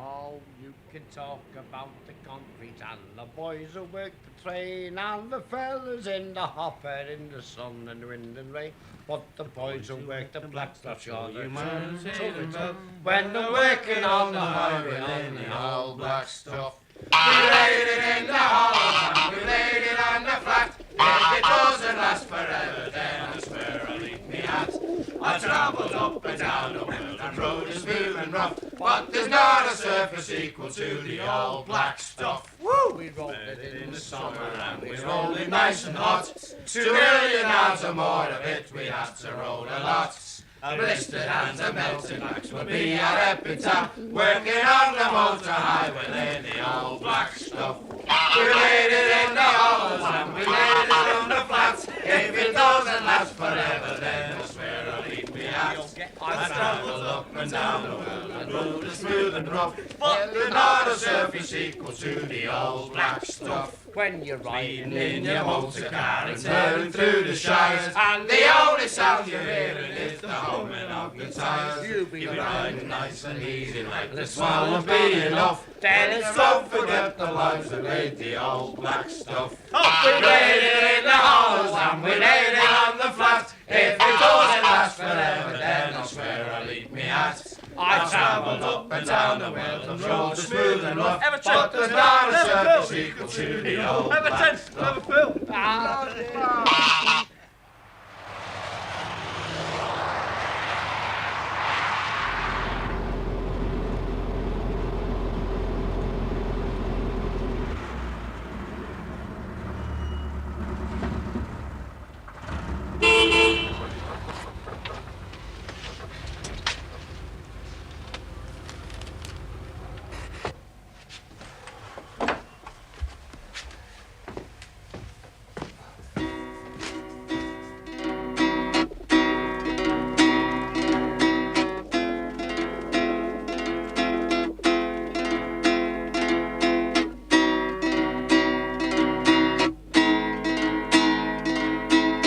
Oh, you can talk about the concrete and the boys who work the train and the fellas in the hopper in the sun and wind and rain. But the boys who work the black stuff, sure they're when they're working on the highway in the old black stuff. We laid it in the hollows and we laid it on the flat. If it doesn't last forever, then I swear I'll eat me hat. I travelled up and down the world and road is smooth and rough, but there's not a surface equal to the old black stuff. Woo! We rolled it in the summer and we rolled it nice and hot. 2 million yards or more of it we had to roll a lot. Blistered hands and melting backs will be our epitaph, working on the motor highway in the old black stuff. We laid it in the hollows and we laid it on the flats. If it doesn't last forever, then I swear I'll eat me hat. I travelled up and down the world and road is smooth and rough, but there's not a surface equal to the old black stuff. When you're riding in your motor car and tearing through the shires, and the only sound you're hearing is the humming of the tyres, you'll be riding nice and easy like the smile will be enough. Then it's don't forget the lives that laid the old black stuff. We laid it in the hollows and we laid it on the flat. If it doesn't last forever, then I swear I'll eat me hat. I travelled up and down the world and roads are smooth and rough, but there's not a surface equal to the old black stuff.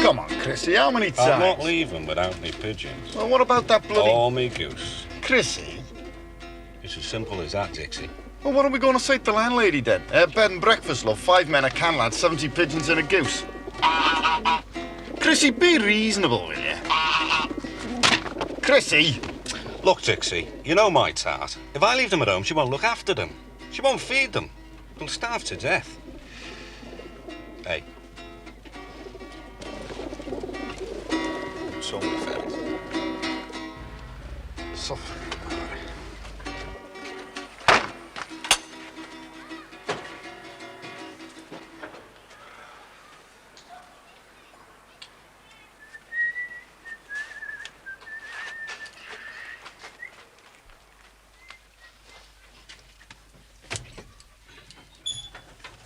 Come on, Chrissy, how many times? I'm not leaving without me pigeons. Well, what about that bloody... Or me goose. Chrissy? It's as simple as that, Dixie. Well, what are we going to say to the landlady then? Bed and breakfast, love. 5 men, a can lad, 70 pigeons and a goose. Chrissy, be reasonable, will you? Chrissy! Look, Dixie, you know my tart. If I leave them at home, she won't look after them. She won't feed them. They'll starve to death. Hey. So many ferries. Suffer.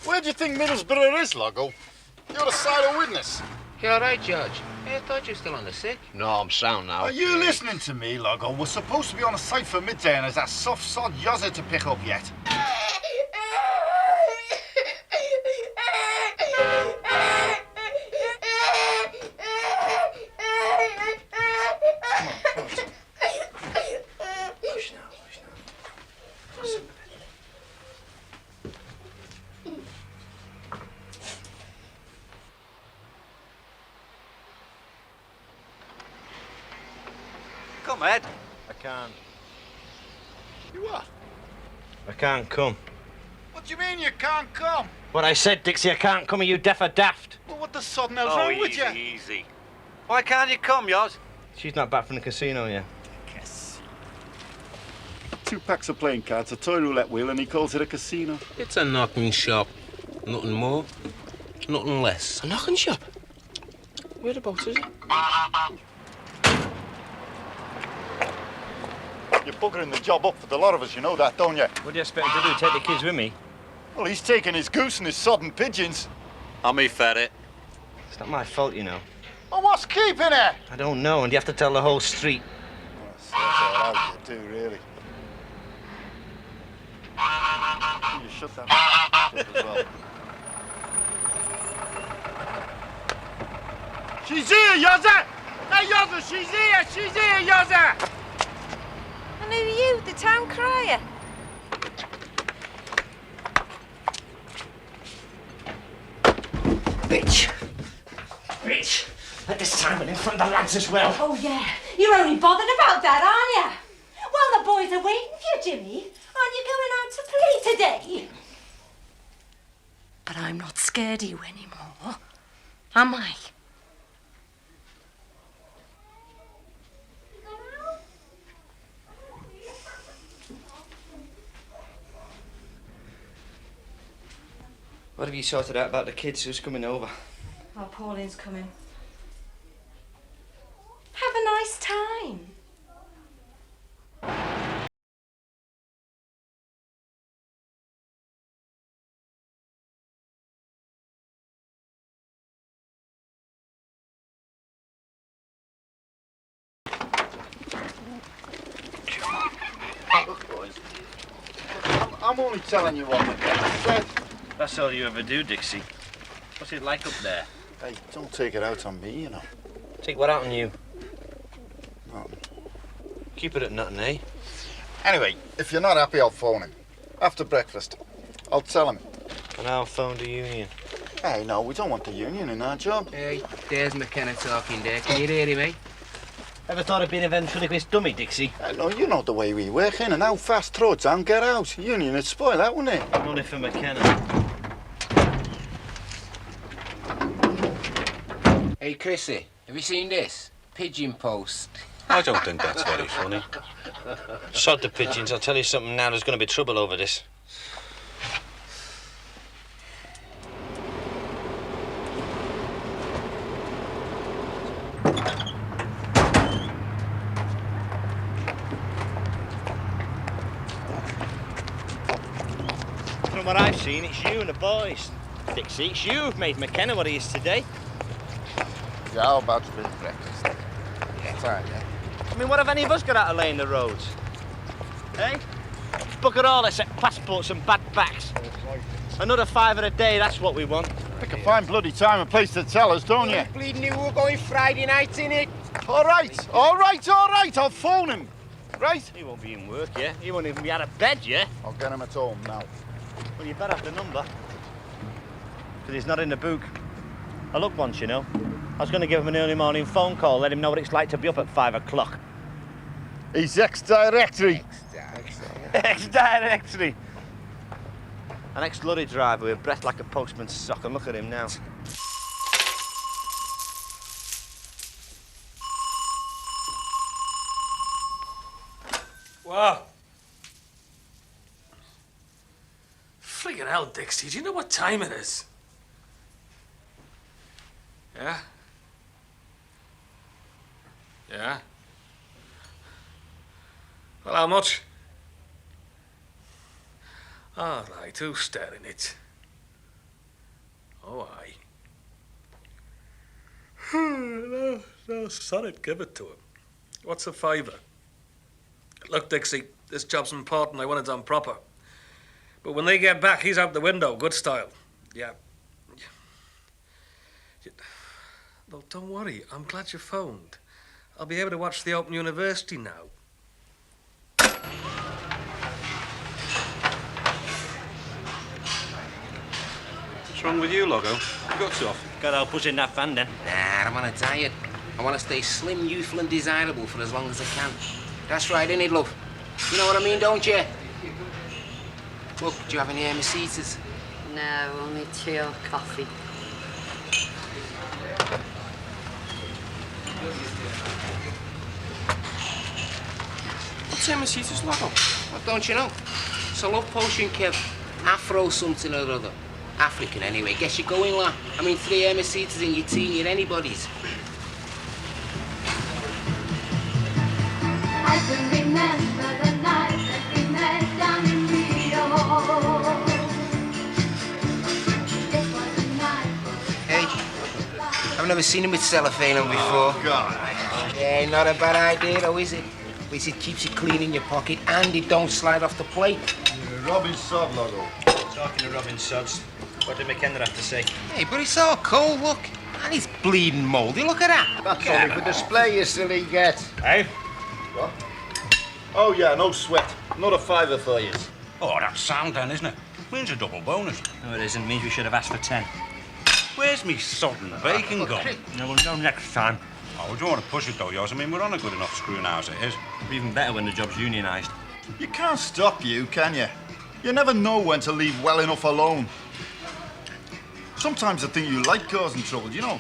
Where do you think Middlesbrough is, Loggo? You're a silent witness. You all right, George? Hey, I thought you were still on the sick. No, I'm sound now. Are you listening to me, Loggo? We're supposed to be on a site for midday and there's that soft sod yozzer to pick up yet. Come, Ed. I can't. You what? I can't come. What do you mean you can't come? What I said, Dixie, I can't come. Are you deaf or daft? Well, what the sodden hell's wrong with you? Easy. Why can't you come, Yoz? She's not back from the casino yet. Yes. 2 packs of playing cards, a toy roulette wheel, and he calls it a casino. It's a knocking shop. Nothing more, nothing less. A knocking shop? Whereabouts is it? You're buggering the job up for the lot of us, you know that, don't you? What do you expect me to do, take the kids with me? Well, he's taking his goose and his sodden pigeons. I'm me ferret. It's not my fault, you know. Well, what's keeping it? I don't know, and you have to tell the whole street. That's all out you do, really. You shut that up as well. She's here, Yozza! Hey, Yozza, she's here, Yozza! And who are you, the town crier? dance as well. Oh, yeah. You're only bothered about that, aren't you? Well, the boys are waiting for you, Jimmy. Aren't you going out to play today? But I'm not scared of you anymore, am I? What have you sorted out about the kids who's coming over? Oh, Pauline's coming. Have a nice time. Look, boys. I'm only telling you what McKenna said. That's all you ever do, Dixie. What's it like up there? Hey, don't take it out on me, you know. Take what out on you? Nothing. Keep it at nothing, eh? Anyway, if you're not happy, I'll phone him. After breakfast. I'll tell him. And I'll phone the union. Hey, no, we don't want the union in our job. Hey, there's McKenna talking there. Can you hear him, eh? Ever thought of being a ventriloquist dummy, Dixie? No, you know the way we work, in and how fast throw down, get out. Union would spoil that, wouldn't it? Only for McKenna. Hey, Chrissy, have you seen this? Pigeon post. I don't think that's very funny. Sod the pigeons, I'll tell you something now, there's going to be trouble over this. From what I've seen, it's you and the boys. Dixie, it's you who've made McKenna what he is today. Yeah, how about a bit of breakfast? Yeah, fine, yeah. I mean, what have any of us got out of laying the roads? Eh? Buck it all, except passports and bad backs. Another £5 a day, that's what we want. Pick a fine bloody time and place to tell us, don't you? Bleeding you, we're going Friday night, innit? All right, I'll phone him. Right? He won't be in work, yeah? He won't even be out of bed, yeah? I'll get him at home now. Well, you better have the number. Because he's not in the book. I looked once, you know. I was going to give him an early morning phone call, let him know what it's like to be up at 5 o'clock. He's ex-directory. Ex-directory. An ex-lorry driver with breath like a postman's sock, and look at him now. Wow. Friggin' hell, Dixie, do you know what time it is? Yeah? Yeah? Well, how much? All right, who's staring it? Oh, aye. No, son it, give it to him. What's a £5? Look, Dixie, this job's important. I want it done proper. But when they get back, he's out the window, good style. Yeah. No, don't worry. I'm glad you phoned. I'll be able to watch the Open University now. What's wrong with you, Logo? You got off. Got to help us in that van, then. Nah, I'm on a diet. I want to stay slim, youthful and desirable for as long as I can. That's right, innit, love? You know what I mean, don't you? Look, do you have any Mercedes? No, only tea or coffee. What's Mercedes, Logo? What don't you know? It's a love potion, Kev. Afro something or other. African, anyway. Guess you're going, lad. I mean, 3 Mercedes in your tea at anybody's. I can remember the night that we met down in Rio. It was a night. Hey, I've never seen him with cellophane on before. Oh, God. Yeah, not a bad idea, though, is it? At least it keeps it clean in your pocket and it don't slide off the plate. You're a Robin Sod, Logo. Talking to Robin Sods, what did McKenna have to say? Hey, but it's all cold, look. And it's bleeding mouldy, look at that. That's only for display, you silly get. Hey? What? Oh, yeah, no sweat. Another £5 for you. Oh, that's sound then, isn't it? Means a double bonus. No, it isn't. Means we should have asked for 10. Where's me sodden bacon gone? No, we'll know next time. Oh, we don't want to push it though, yours. I mean, we're on a good enough screw now as it is. Even better when the job's unionised. You can't stop you, can you? You never know when to leave well enough alone. Sometimes I think you like causing trouble, you know.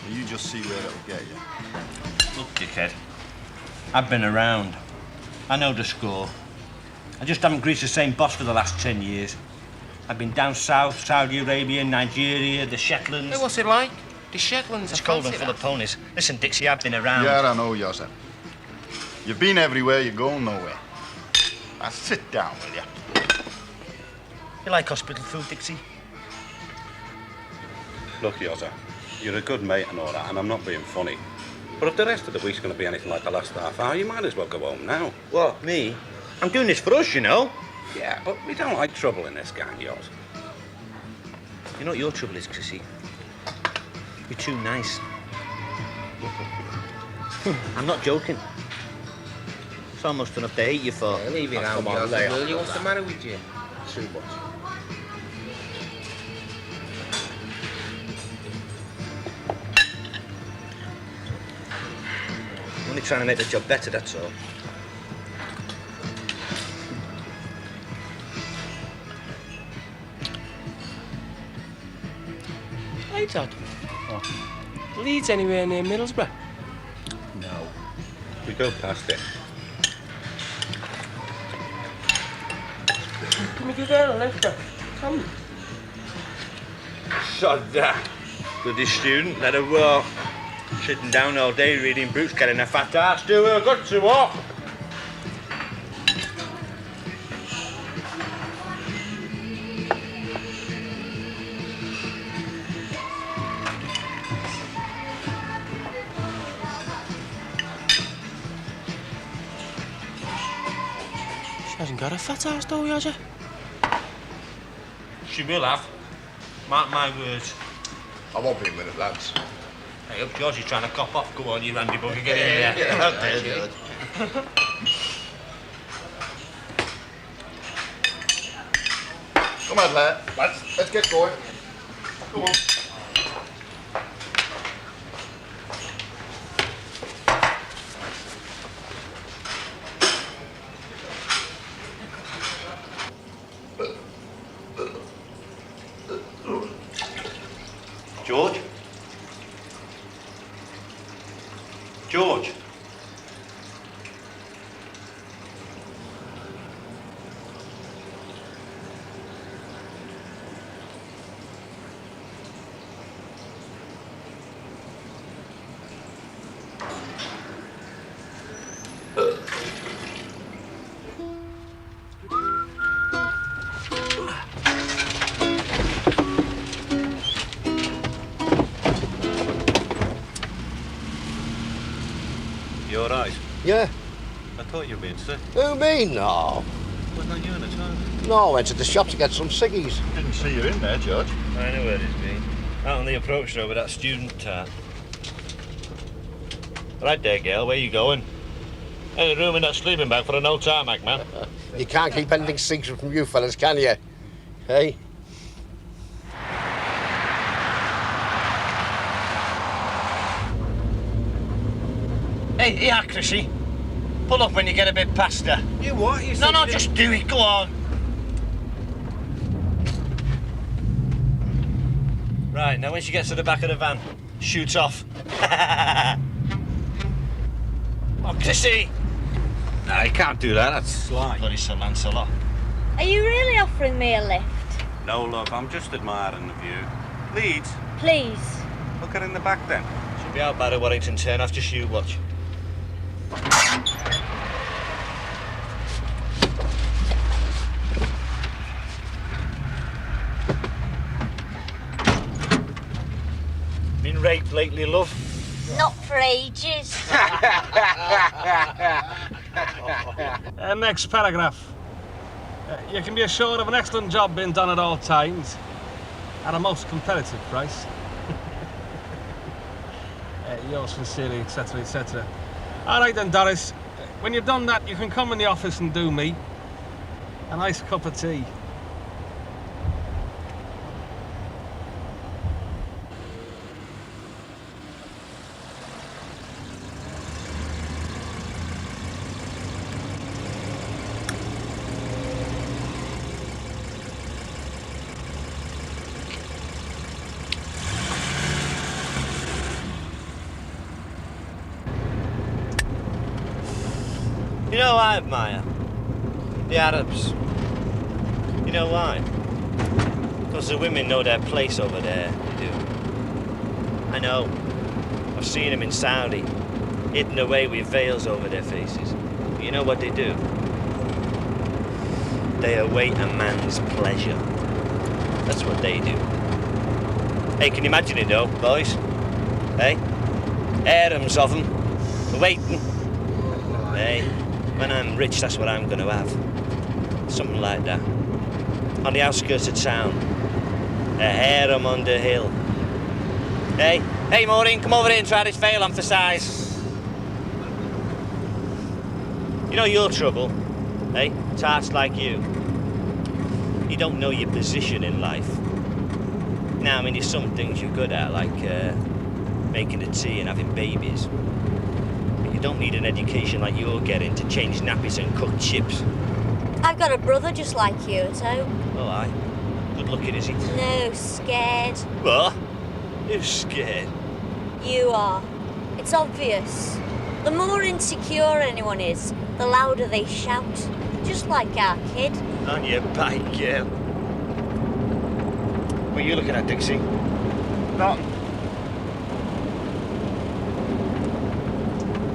Well, you just see where it'll get you. Look, dickhead, I've been around. I know the score. I just haven't greased the same boss for the last 10 years. I've been down south, Saudi Arabia, Nigeria, the Shetlands. Hey, what's it like? The Shetlands. It's I cold and fancy full that. of ponies. Listen, Dixie, I've been around. Yeah, I know, Joseph. You've been everywhere, you're going nowhere. Now sit down, will you? You like hospital food, Dixie? Look, Yozza, you're a good mate and all that, and I'm not being funny. But if the rest of the week's going to be anything like the last half hour, you might as well go home now. What, me? I'm doing this for us, you know. Yeah, but we don't like trouble in this gang, yours. You know what your trouble is, Chrissy? You're too nice. I'm not joking. It's almost enough to hate you for. Leave it out, come on, Joseph, lay off will you? with What's the that. matter with you? Too much. I'm only trying to make the job better, that's all. Hey, Todd. Leeds anywhere near Middlesbrough? No. We go past it. Can we give her a lift? Come. Sod that. Bloody student, let her walk. Sitting down all day reading books, getting a fat ass. Do her good to walk. She hasn't got a fat ass though, has she? She will have. Mark my words. I won't be a minute, lads. Hey, up George, you're trying to cop off. Go on, you Randy Bugger, get in there. Okay, Come on, lads. Let's get going. Come on. George? George? You all right? Yeah. I thought you were being sick. Who, me? No. Was that you in a time? No, I went to the shop to get some ciggies. Didn't see you in there, George. I know where it's been. Out on the approach road with that student tart. Right there, girl, where you going? Any room in that sleeping bag for a no tarmac, man? You can't keep anything secret from you fellas, can you? Hey? Hey, here, Chrissy. Pull up when you get a bit past her. You what? You No, just do it. Go on. Right, now when she gets to the back of the van, shoot off. Oh, Chrissy! No, you can't do that. That's sly. Bloody Sir Lancelot. Are you really offering me a lift? No, look, I'm just admiring the view. Leeds? Please. Look at in the back then. She'll be out by the Warrington turn after you watch. Been raped lately, love? Not for ages. Next paragraph. You can be assured of an excellent job being done at all times at a most competitive price. Yours sincerely, etc., etc. All right then, Doris. When you've done that, you can come in the office and do me a nice cup of tea. You know I admire? The Arabs. You know why? Because the women know their place over there, they do. I know. I've seen them in Saudi, hidden away with veils over their faces. But you know what they do? They await a man's pleasure. That's what they do. Hey, can you imagine it though, boys? Hey? Harems of them, waiting. Hey, when I'm rich, that's what I'm gonna have. Something like that. On the outskirts of town. A harem on the hill. Hey? Hey, Maureen, come over here and try this veil on for size. You know your trouble, hey? Tarts like you. You don't know your position in life. Now, I mean, there's some things you're good at, like making the tea and having babies. But you don't need an education like you're getting to change nappies and cook chips. I've got a brother just like you at home. Oh, aye. Good looking, is he? No, scared. What? Who's scared? You are. It's obvious. The more insecure anyone is, the louder they shout. Just like our kid. On your bike, girl. What are you looking at, Dixie? Nothing.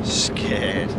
Scared.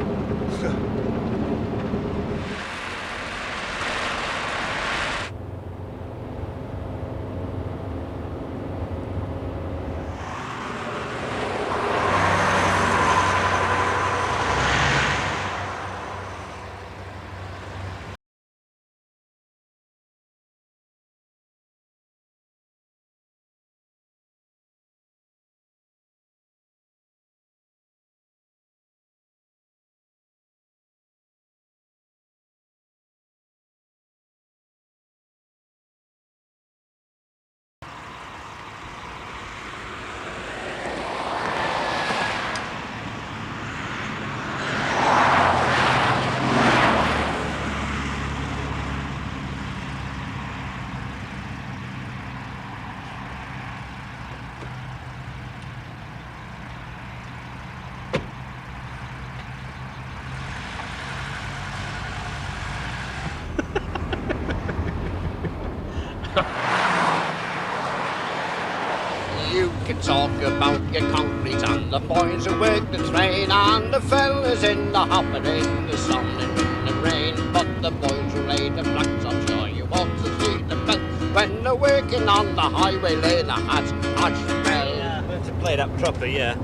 You can talk about your concrete and the boys who work the train and the fellas in the hopper in the sun and in the rain. But the boys who lay the flats, I'm sure you want to see them best when they're working on the highway lay the hatch well. Yeah, we have to play that proper, yeah.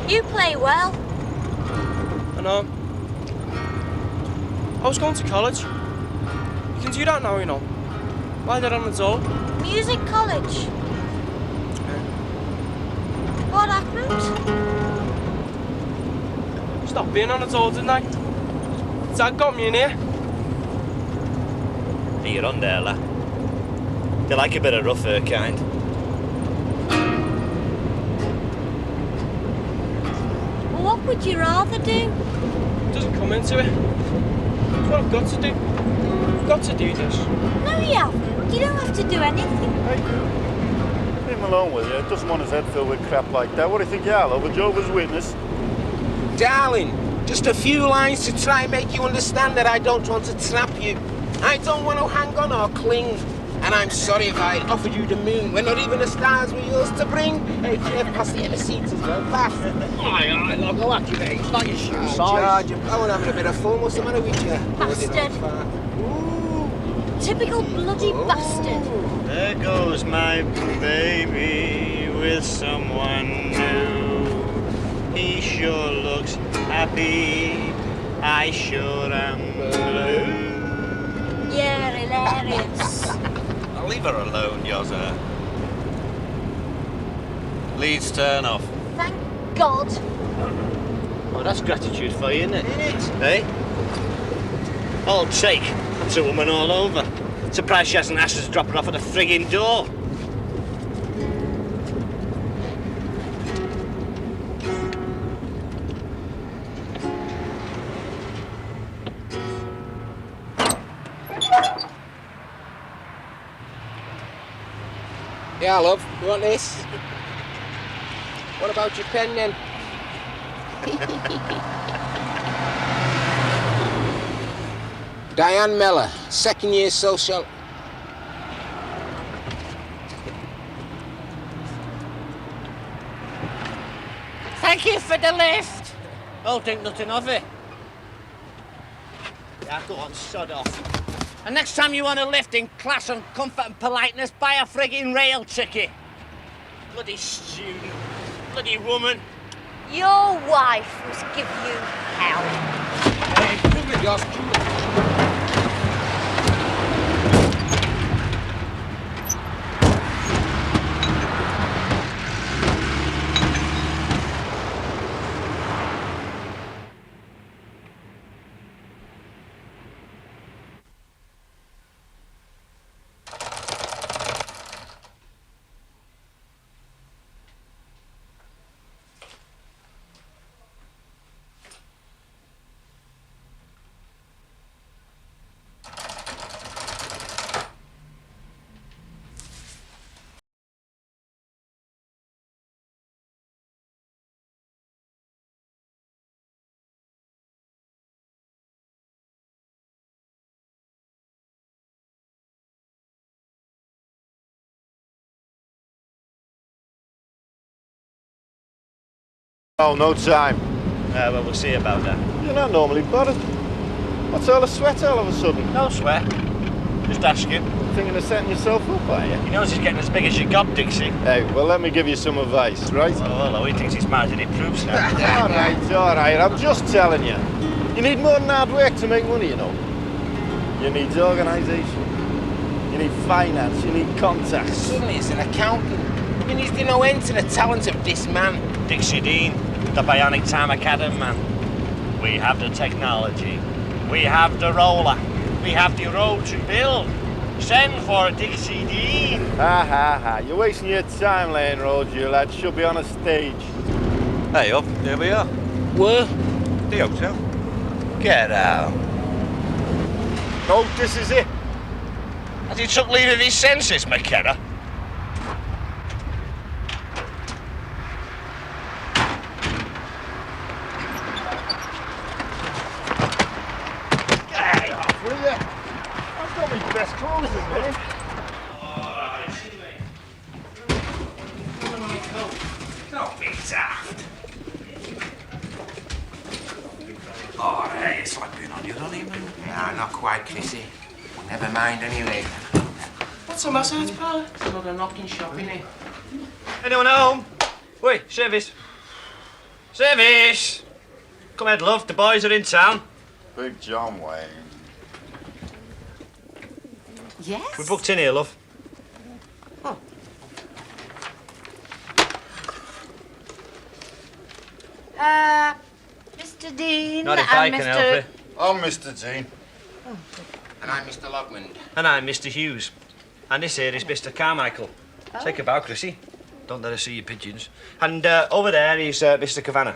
You play well. I know. I was going to college. You can do that now, you know. Why that on the door? Music college. What happened? Stopped being on the door, didn't I? Dad got me in here. Hey, you're on there, lad. They like a bit of rougher kind. Well, what would you rather do? It doesn't come into it. It's what I've got to do. I've got to do this. No, you haven't. You don't have to do anything. Hey, leave him alone with you. Doesn't want his head filled with crap like that. What do you think, y'all over Jehovah's Witness? Darling, just a few lines to try and make you understand that I don't want to trap you. I don't want to hang on or cling. And I'm sorry if I offered you the moon when not even the stars were yours to bring. Hey, pass the seats as well, pass. Aye, I'll go at you, mate. It's not your shoe George, I'm having a bit of fun. What's the matter with you? Bastard. Typical bloody bastard. There goes my baby with someone new. He sure looks happy. I sure am blue. Yeah, hilarious. I'll leave her alone, Yozza. Leeds turn off. Thank God. Oh, that's gratitude for you, isn't it? Hey? I'll take. That's a woman all over. Surprised she hasn't asked us to drop her off at the frigging door. Yeah, love, you want this? What about your pen then? Diane Miller, second year social. Thank you for the lift. Don't think nothing of it. Yeah, go on, sod off. And next time you want a lift in class and comfort and politeness, buy a frigging rail ticket. Bloody student. Bloody woman. Your wife must give you hell. Hey, prove it, Josh. Oh, no time. Well, we'll see about that. You're not normally bothered. What's all the sweat all of a sudden? No sweat. Just asking. Thinking of setting yourself up, are you? He knows he's getting as big as you got, Dixie. Hey, well, let me give you some advice, right? Oh, hello, he thinks he's married and it proves that. all right, I'm just telling you. You need more than hard work to make money, you know. You need organisation. You need finance. You need contacts. Suddenly he's an accountant. I mean, he's no end to the talent of this man. Dixie Dean, the Bionic Time Academy man. We have the technology. We have the roller. We have the road to build. Send for Dixie Dean. Ha. You're wasting your time laying roads, you lad. Should be on a stage. Hey up, here we are. Where? The hotel. Get out. Oh, this is it. Has he took leave of his senses, McKenna? Hey, off with you. I've got my best clothes in there. Don't be daft. Oh, hey, it's like being on your honeymoon. Nah, not quite, Chrissy. Never mind anyway. What's a massage parlour? It's another knocking shop, innit? Anyone at home? Wait, service. Service! Come ahead, love. The boys are in town. Big John Wayne. Yes? We booked in here, love. Mr. Dean Not if I and can Mr. help it. I'm Mr. Dean. And I'm Mr. Logmond. And I'm Mr. Hughes. And this here is Mr. Carmichael. Take a bow, Chrissy. Don't let her see your pigeons. And over there is Mr. Kavanagh.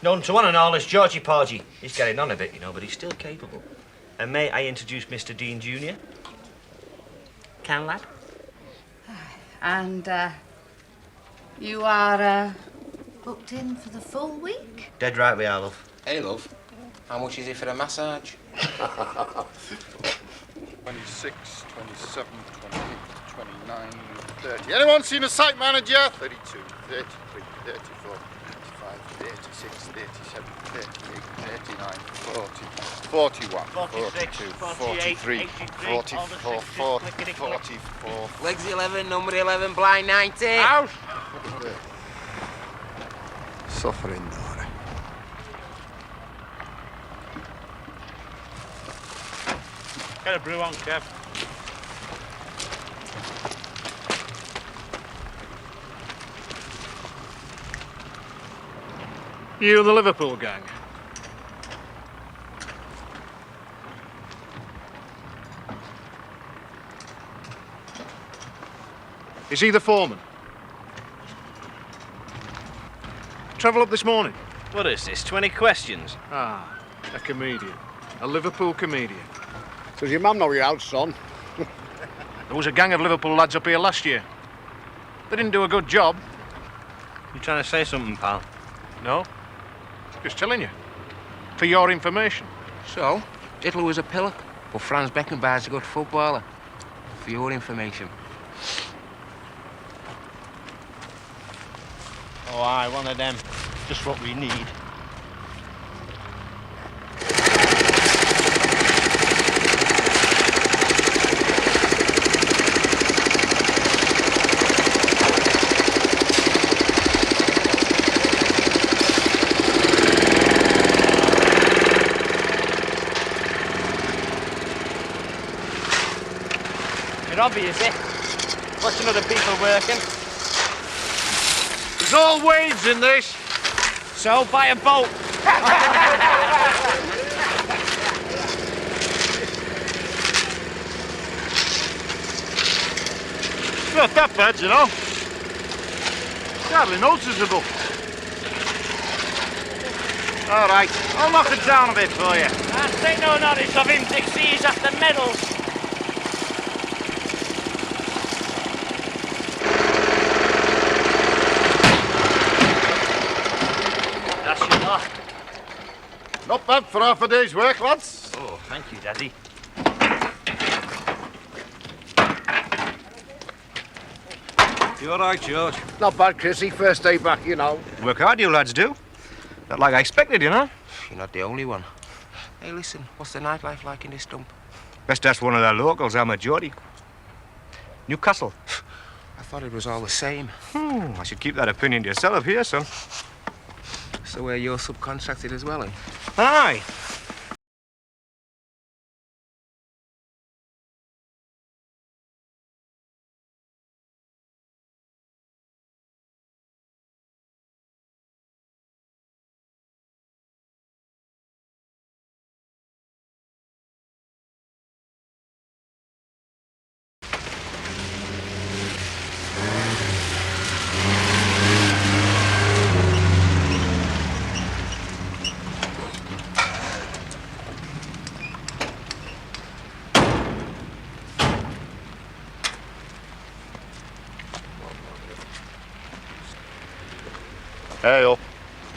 Known to one and all as Georgie Porgy. He's getting on a bit, you know, but he's still capable. And may I introduce Mr. Dean Jr.? Can, lad? And, you are, booked in for the full week? Dead right we are, love. Hey, love. How much is it for a massage? 26, 27, 28, 29, 30. Anyone seen a site manager? 32, 33, 34, 35, 36, 37, 38, 39, 40, 41, 42, 43, 44, 44. Legs 11, number 11, blind 90. Out! Suffering, Nora. Get a brew on, Kev. You the Liverpool gang? Is he the foreman? Travel up this morning? What is this, 20 questions? Ah, a comedian. A Liverpool comedian. Does your mum know you're out, son? There was a gang of Liverpool lads up here last year. They didn't do a good job. You trying to say something, pal? No? Just telling you. For your information. So, Hitler was a pillock, but Franz Beckenbauer's a good footballer. For your information. Oh, aye, one of them. Just what we need. Obvious, eh? Watching other people working. There's all waves in this. So, buy a boat. It's not that bad, you know. It's hardly noticeable. All right, I'll knock it down a bit for you. I take no notice of him, Dixie. He's after medals. Not bad for half a day's work, lads. Oh, thank you, Daddy. You all right, George? Not bad, Chrissy. First day back, you know. Work hard, you lads do. Not like I expected, you know. You're not the only one. Hey, listen, what's the nightlife like in this dump? Best ask one of the locals, I'm a Geordie. Newcastle. I thought it was all the same. I should keep that opinion to yourself here, son. So you're subcontracted as well, eh? Aye. Hey up.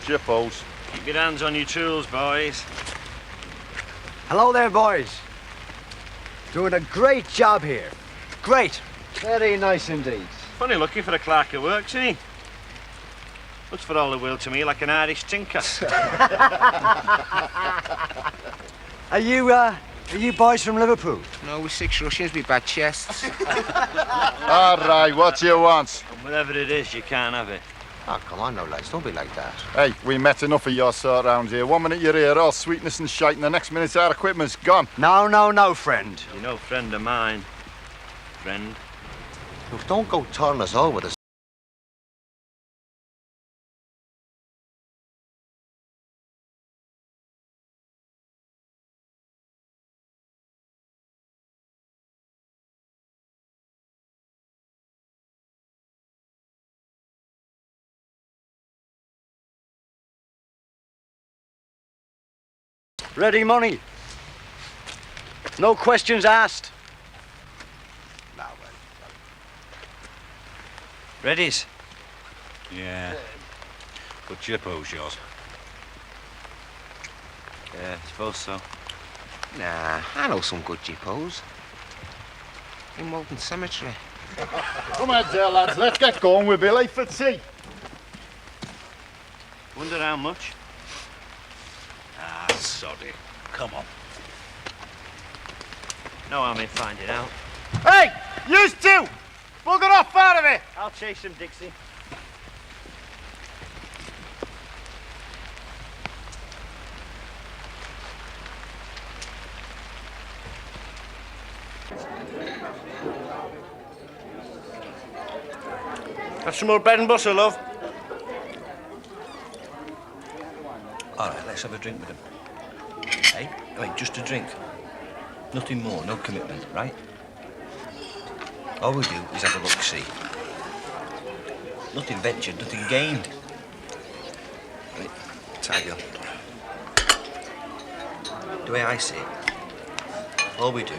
Jippos. Keep your hands on your tools, boys. Hello there, boys. Doing a great job here. Great. Very nice indeed. Funny looking for a clerk of works, isn't he? Looks for all the world to me like an Irish tinker. Are you boys from Liverpool? No, we're 6 Russians with bad chests. All right, what do you want? And whatever it is, you can't have it. Oh, come on now, lads. Don't be like that. Hey, we met enough of your sort round here. 1 minute you're here, all sweetness and shite, and the next minute our equipment's gone. No, friend. You're no friend of mine. Friend. Look, don't go turning us over the... Ready money. No questions asked. Readies? Yeah. Good jippos, yours. Yeah, I suppose so. Nah, I know some good jippos. In Walton Cemetery. Come on, there, lads. Let's get going. We'll be late for tea. Wonder how much? Ah, soddy. Come on. No harm in finding out. Hey, you two! Bugger off out of it! I'll chase him, Dixie. Have some more bread and butter, love. All right, let's have a drink with him. Hey, wait, just a drink. Nothing more, no commitment, right? All we do is have a look-see. Nothing ventured, nothing gained. Right, tidy up. The way I see it, all we do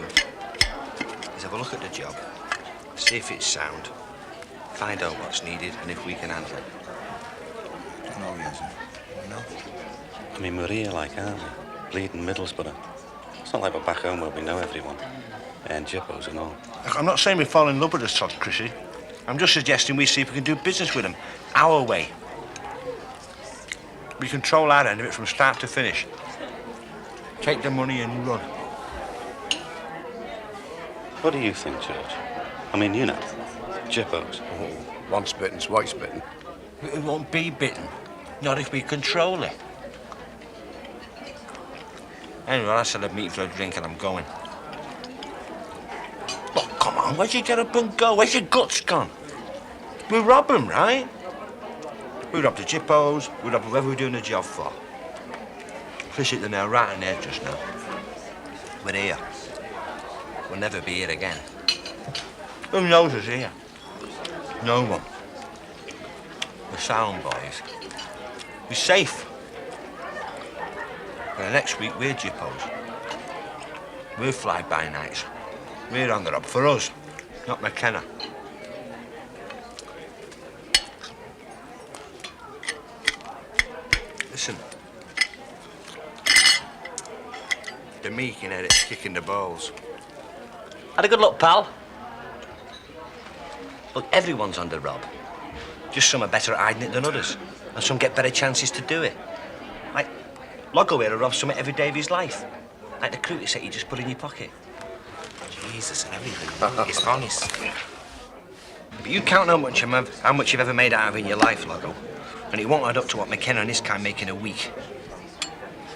is have a look at the job, see if it's sound, find out what's needed and if we can handle it. No, yes, sir. you know? I mean, we're here, like, aren't we? Bleeding Middlesbrough. It's not like we're back home where we know everyone. And jippos and all. Look, I'm not saying we fall in love with the sod, Chrissy. I'm just suggesting we see if we can do business with him. Our way. We control our end of it from start to finish. Take the money and run. What do you think, George? I mean, you know, jippos. Oh, once bitten, twice bitten. It won't be bitten. Not if we control it. Anyway, I said I'd meet for a drink and I'm going. Look, come on, where'd you get up and go? Where's your guts gone? We rob them, right? We rob the jippos, we rob whoever we're doing the job for. Chris hit the nail right in there just now. We're here. We'll never be here again. Who knows us here? No one. We're sound, boys. We're safe. And next week, we're jippos. We're fly-by-nights. We're on the rob for us, not McKenna. Listen. The meek in Eric's kicking the balls. Had a good look, pal. Look, everyone's on the rob. Just some are better at hiding it than others, and some get better chances to do it. Like, Loggo here robs something every day of his life. Like the cruity set you just put in your pocket. Jesus and everything. It's honest. But you count how much you've ever made out of in your life, Loggo, and it won't add up to what McKenna and his kind make in a week.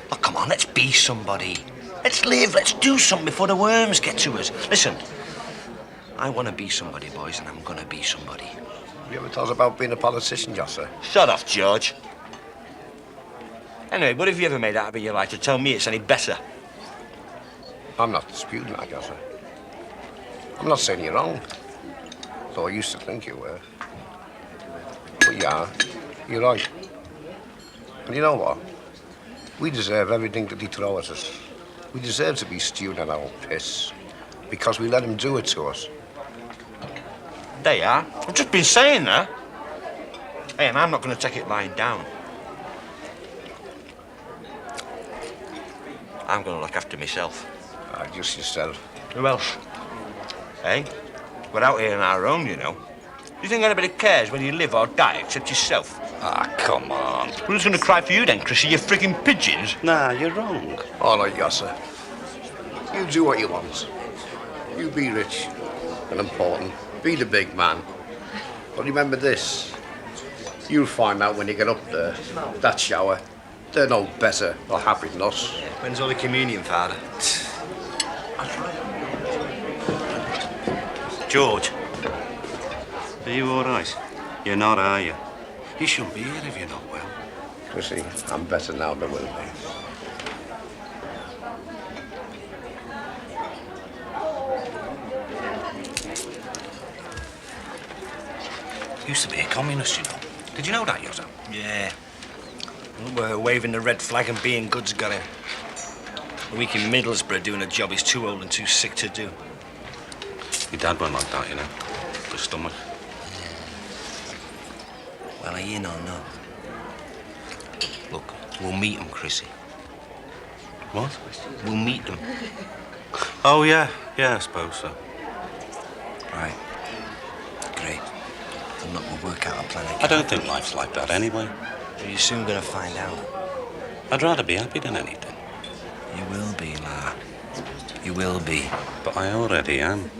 Look, come on, let's be somebody. Let's live, let's do something before the worms get to us. Listen, I want to be somebody, boys, and I'm going to be somebody. You ever thought about being a politician, Josser? Shut off, George. Anyway, what have you ever made out of in your life to tell me it's any better? I'm not disputing that, Josser. I'm not saying you're wrong. Though I used to think you were. But you are. You're right. And you know what? We deserve everything that he throws at us. We deserve to be stewed in our own piss. Because we let him do it to us. There you are. I've just been saying that. Hey, and I'm not going to take it lying down. I'm going to look after myself. Just yourself. Who else? Hey, we're out here on our own, you know. Do you think anybody cares whether you live or die except yourself? Ah, come on. Who's going to cry for you then, Chrissy? You frigging pigeons? Nah, you're wrong. All right, Josser. You do what you want. You be rich and important. Be the big man. But remember this. You'll find out when you get up there, that shower, they're no better or happy than us. Yeah, when's all the communion, Father? George. Are you all right? You're not, are you? You shouldn't be here if you're not well. Chrissy, I'm better now than will be. Used to be a communist, you know. Did you know that, Yozo? Yeah. We're waving the red flag and being good's got him. A week in Middlesbrough doing a job he's too old and too sick to do. Your dad went like that, you know. The stomach. Well, are you in or not? Look, we'll meet him, Chrissy. What? We'll meet them. Oh, yeah. Yeah, I suppose so. Right. Great. Then look, we'll work out a plan again. I don't think life's like that anyway. You're soon gonna find out. I'd rather be happy than anything. You will be, La. You will be. But I already am.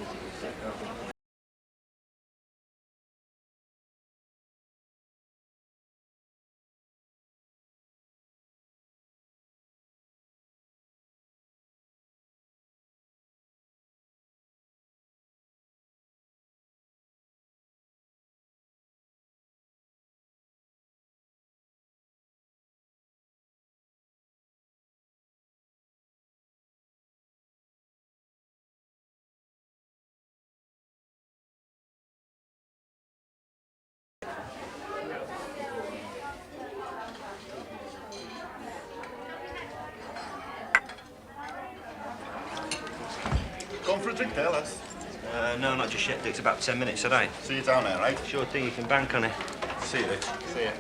Going for a drink there, lads? No, not just yet. It takes about 10 minutes, all right? See you down there, right? Sure thing, you can bank on it. See you, Rich. See you.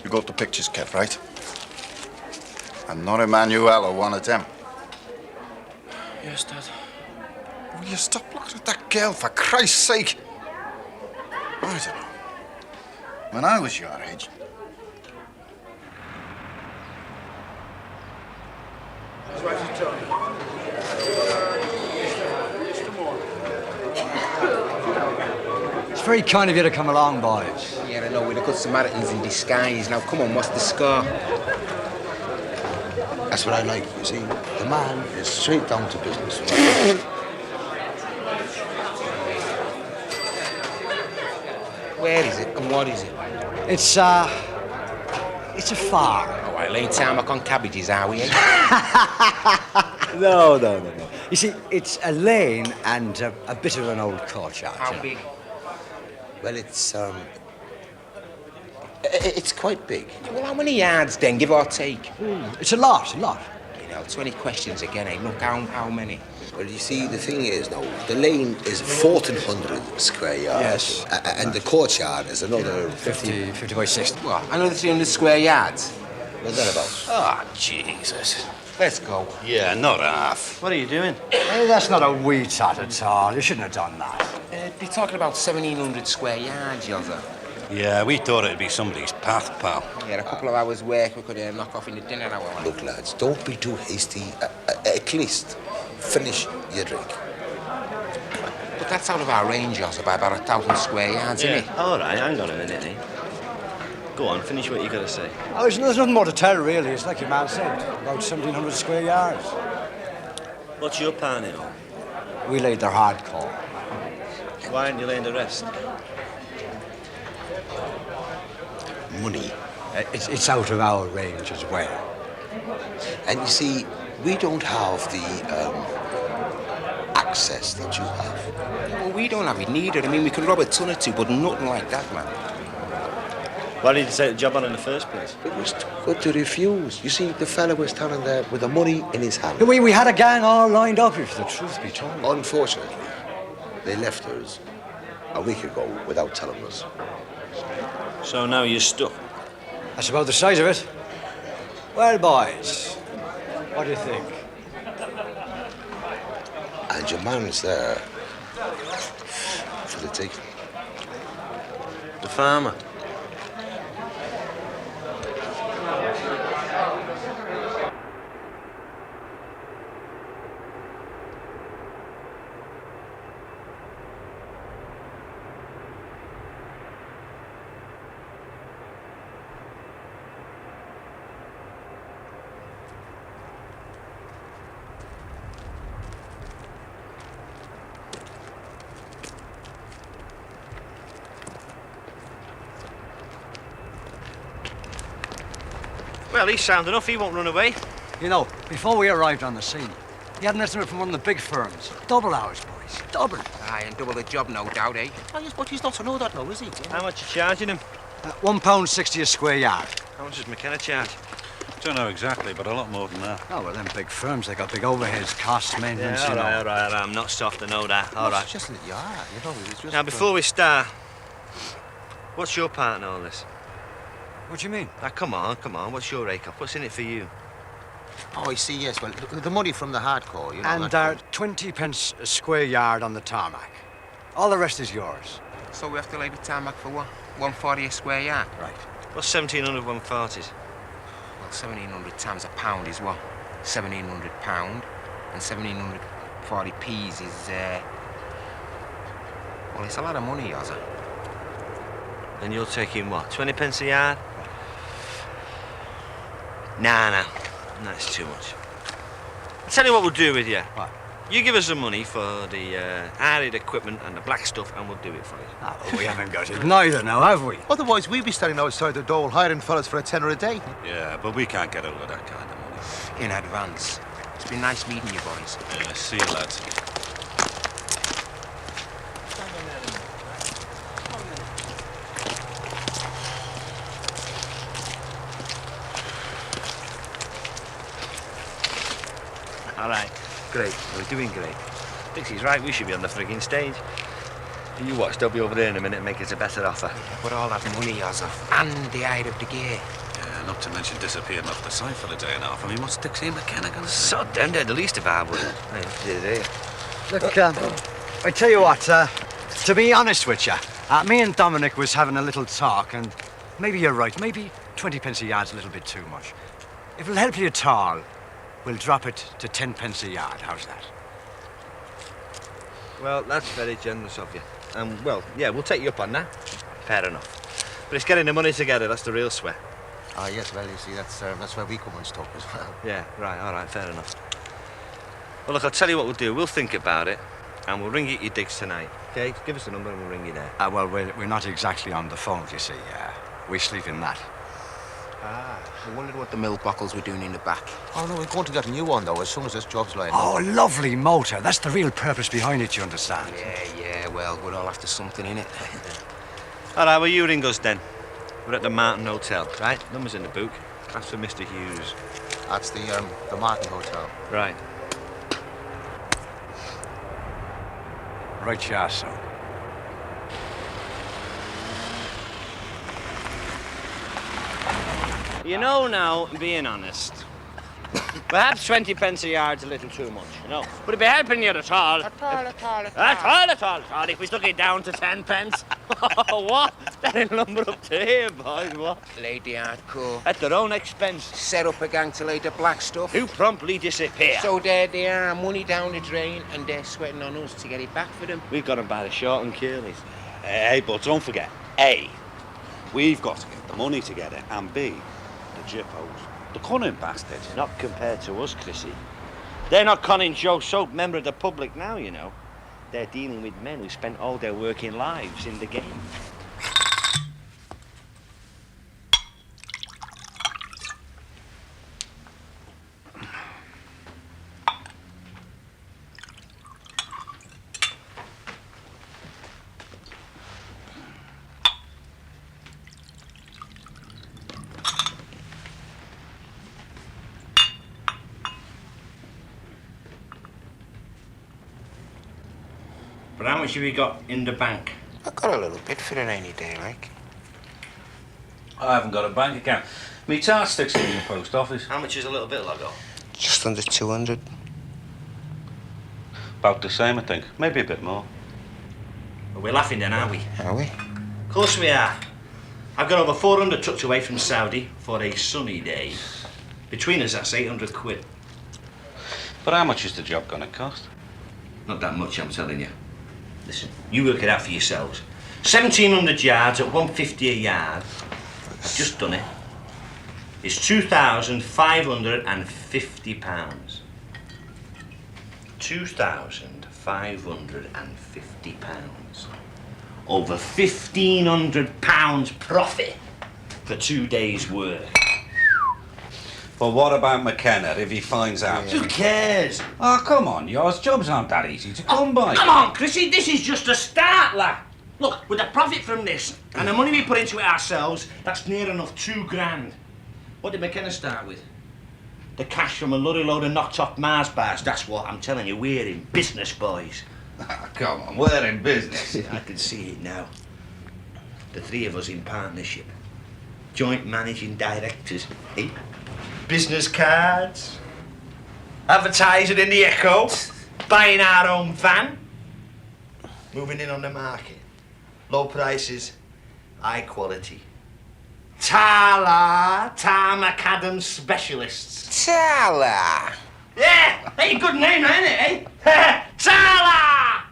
You got the pictures, Kev, right? And not Emmanuel or one of them. Yes, Dad. Will you stop looking at that girl, for Christ's sake? I don't know. When I was your age... It's very kind of you to come along, boys. Yeah, I know, we're the good Samaritans in disguise. Now, come on, what's the score? That's what I like, you see. The man is straight down to business. Where is it and what is it? It's a farm. Oh, I lay tarmac on cabbages, are we, eh? No. You see, it's a lane and a bit of an old courtyard. How big? Well, it's quite big. Well, how many yards, then, give or take? It's a lot. You know, 20 questions again, eh? Look, how many? Well, you see, the thing is, now, the lane is 1,400 square yards. Yes. And the courtyard is another 50 by 60. What, another 300 square yards? Well, thereabouts. Oh, Jesus. Let's go. Yeah, not half. What are you doing? Hey, that's not a wee tot at all. You shouldn't have done that. You're talking about 1,700 square yards, Yozza. Yeah, we thought it'd be somebody's path, pal. Yeah, a couple of hours' work we could knock off in the dinner hour. Look, lads, don't be too hasty. At least finish your drink. But that's out of our range, Yozza, by about 1,000 square yards, isn't it? All right, hang on a minute, eh? Go on, finish what you got to say. Oh, there's nothing more to tell, really. It's like your man said, about 1,700 square yards. What's your part in it all? We laid their hardcore. Why aren't you laying the rest? Money. It's out of our range as well. And you see, we don't have the access that you have. Well, we don't have it neither. I mean, we could rob a ton or two, but nothing like that, man. Why did you take the job on in the first place? It was too good to refuse. You see, the fella was standing there with the money in his hand. We had a gang all lined up, if the truth be told. Unfortunately, they left us a week ago without telling us. So now you're stuck. That's about the size of it. Well, boys, what do you think? And your man's there for the taking. The farmer. Well, he's sound enough. He won't run away. You know, before we arrived on the scene, he had an estimate from one of the big firms. Double hours, boys. Double. Aye, and double the job, no doubt, eh? Oh, yes, but he's not to know that, no, is he? How much you charging him? £1.60 a square yard. How much does McKenna charge? Don't know exactly, but a lot more than that. Oh, well, them big firms, they got big overheads, costs, maintenance, Yeah, you know. all right. I'm not soft, I know that. All right. It's just that you are, you know. It's just Now, before we start, what's your part in all this? What do you mean? Now, come on. What's your rake up? What's in it for you? Oh, I see, yes. Well, the money from the hardcore, you know. And 20 pence a square yard on the tarmac. All the rest is yours. So we have to lay the tarmac for what? 140 a square yard? Right. What's 1,700 140s? Well, 1,700 times a pound is what? 1,700 pound. And 1,740 p's is, well, it's a lot of money, Yozza. And you're taking what, 20 pence a yard? Nah, that's too much. I'll tell you what we'll do with you. What? You give us the money for the added equipment and the black stuff, and we'll do it for you. Ah, well, we haven't got it neither now, have we? Otherwise, we'd be standing outside the door hiring fellas for a tenner a day. Yeah, but we can't get out of that kind of money. In advance. It's been nice meeting you, boys. Yeah, see you, lads. All right. Great. We're doing great. Dixie's right. We should be on the frigging stage. You watch, they'll be over there in a minute and make us a better offer. But all that money, Ozza, and the eye of the gear. Yeah, not to mention disappearing off the site for the day and a half. I mean, what's Dixie and McKenna going to say? So them, they're the least of our worries. Look, I tell you what, to be honest with you, me and Dominic was having a little talk, and maybe you're right. Maybe 20 pence a yard's a little bit too much. If it'll help you at all, we'll drop it to 10 pence a yard. How's that? Well, that's very generous of you. Well, yeah, we'll take you up on that. Fair enough. But it's getting the money together, that's the real sweat. Ah, yes, well, you see, that's where we come and stop as well. Yeah, right, all right, fair enough. Well, look, I'll tell you what we'll do. We'll think about it, and we'll ring you at your digs tonight, OK? Give us a number and we'll ring you there. Well, we're not exactly on the phone, you see. We sleep in that. Ah, I wondered what the milk bottles were doing in the back. Oh, no, we're going to get a new one, though, as soon as this job's lined up. Oh, lovely motor. That's the real purpose behind it, you understand? Yeah, well, we're all after something in it. All right, well, you ring us then. We're at the Martin Hotel, right? Number's in the book. Ask for Mr. Hughes. That's the Martin Hotel. Right. Right, yeah, so. You know now, being honest, perhaps 20 pence a yard's a little too much, you know. Would it be helping you at all? At all, if we stuck it down to 10 pence. Oh, what? That'll lumber up to here, boys, what? Lady hardcore. At their own expense. Set up a gang to lay the black stuff. Who promptly disappear. So there they are, money down the drain, and they're sweating on us to get it back for them. We've got them by the short and curlies. Hey, but don't forget, A, we've got to get the money together, and B, the jippos. The cunning bastards. Not compared to us, Chrissy. They're not conning Joe Soap, member of the public now, you know. They're dealing with men who spent all their working lives in the game. But how much have you got in the bank? I got a little bit for a rainy day, like. I haven't got a bank account. Me tart sticks in the post office. How much is a little bit, Loggo? Just under 200. About the same, I think. Maybe a bit more. Well, we're laughing then, aren't we? Are we? Of course we are. I've got over 400 tucked away from Saudi for a sunny day. Between us, that's 800 quid. But how much is the job going to cost? Not that much, I'm telling you. Listen, you work it out for yourselves. 1,700 yards at 150 a yard. I've just done it. It's £2,550. £2,550. Over £1,500 profit for 2 days' work. But what about McKenna if he finds out? Who cares? Oh, come on, yours jobs aren't that easy to come by. Come on, Chrissy, this is just a start, lad. Look, with the profit from this and the money we put into it ourselves, that's near enough £2,000. What did McKenna start with? The cash from a load of knocked-off Mars bars. That's what I'm telling you. We're in business, boys. Come on, we're in business. I can see it now. The three of us in partnership. Joint managing directors, eh? Business cards. Advertising in the Echo. Buying our own van. Moving in on the market. Low prices, high quality. Tar macadam specialists. Tala! Yeah, hey, good name, ain't it, eh? Tala!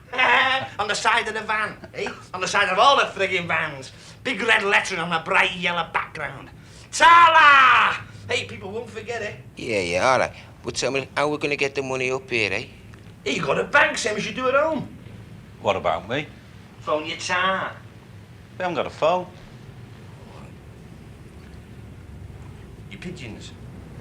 On the side of the van, eh? On the side of all the friggin' vans. Big red lettering on a bright yellow background. Tala! Hey, people won't forget it. Yeah, all right. But tell me, how we're going to get the money up here, eh? You got a bank, same as you do at home. What about me? Phone your tar. We haven't got a phone. Your pigeons.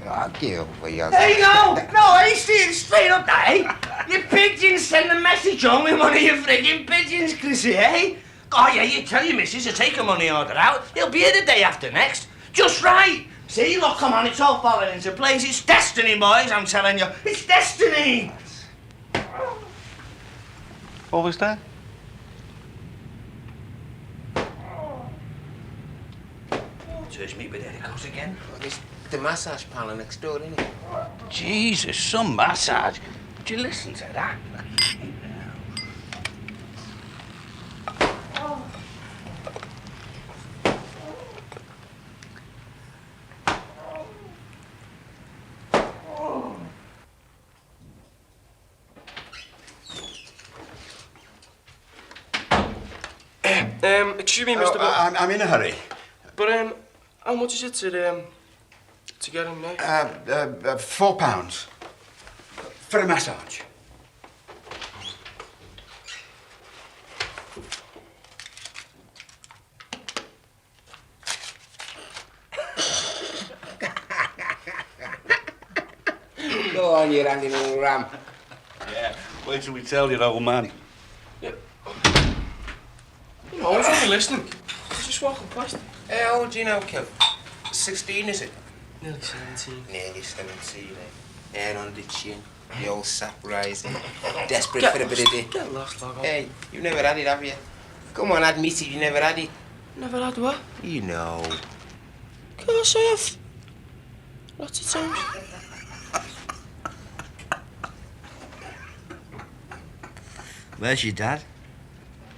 I'll give away your... Hey, no, hey, straight up that, eh? Your pigeons send a message home with one of your friggin' pigeons, Chrissy, eh? Oh, yeah, you tell your missus to take a money order out. He'll be here the day after next. Just right. See, look, come on, it's all falling into place. It's destiny, boys, I'm telling you. It's destiny. What was that? Church meet with Erico's again. It's the massage parlour next door, isn't it? Jesus, some massage. Would you listen to that? Excuse me, Mr. I'm in a hurry. But, how much is it to get him there? £4 for a massage. Go on, you randy little ram. Yeah, wait till we tell your old man. Yeah. No, I was only listening. I was just walking past. How old do you know, Kev? 16, is it? Nearly 17. Nearly 17, eh? Hair on the chin, the old sap rising. Desperate for a bit of dick. Get lost, Lago. Hey, you've never had it, have you? Come on, admit it, you never had it. Never had what? You know. Of course I have. Lots of times. Where's your dad?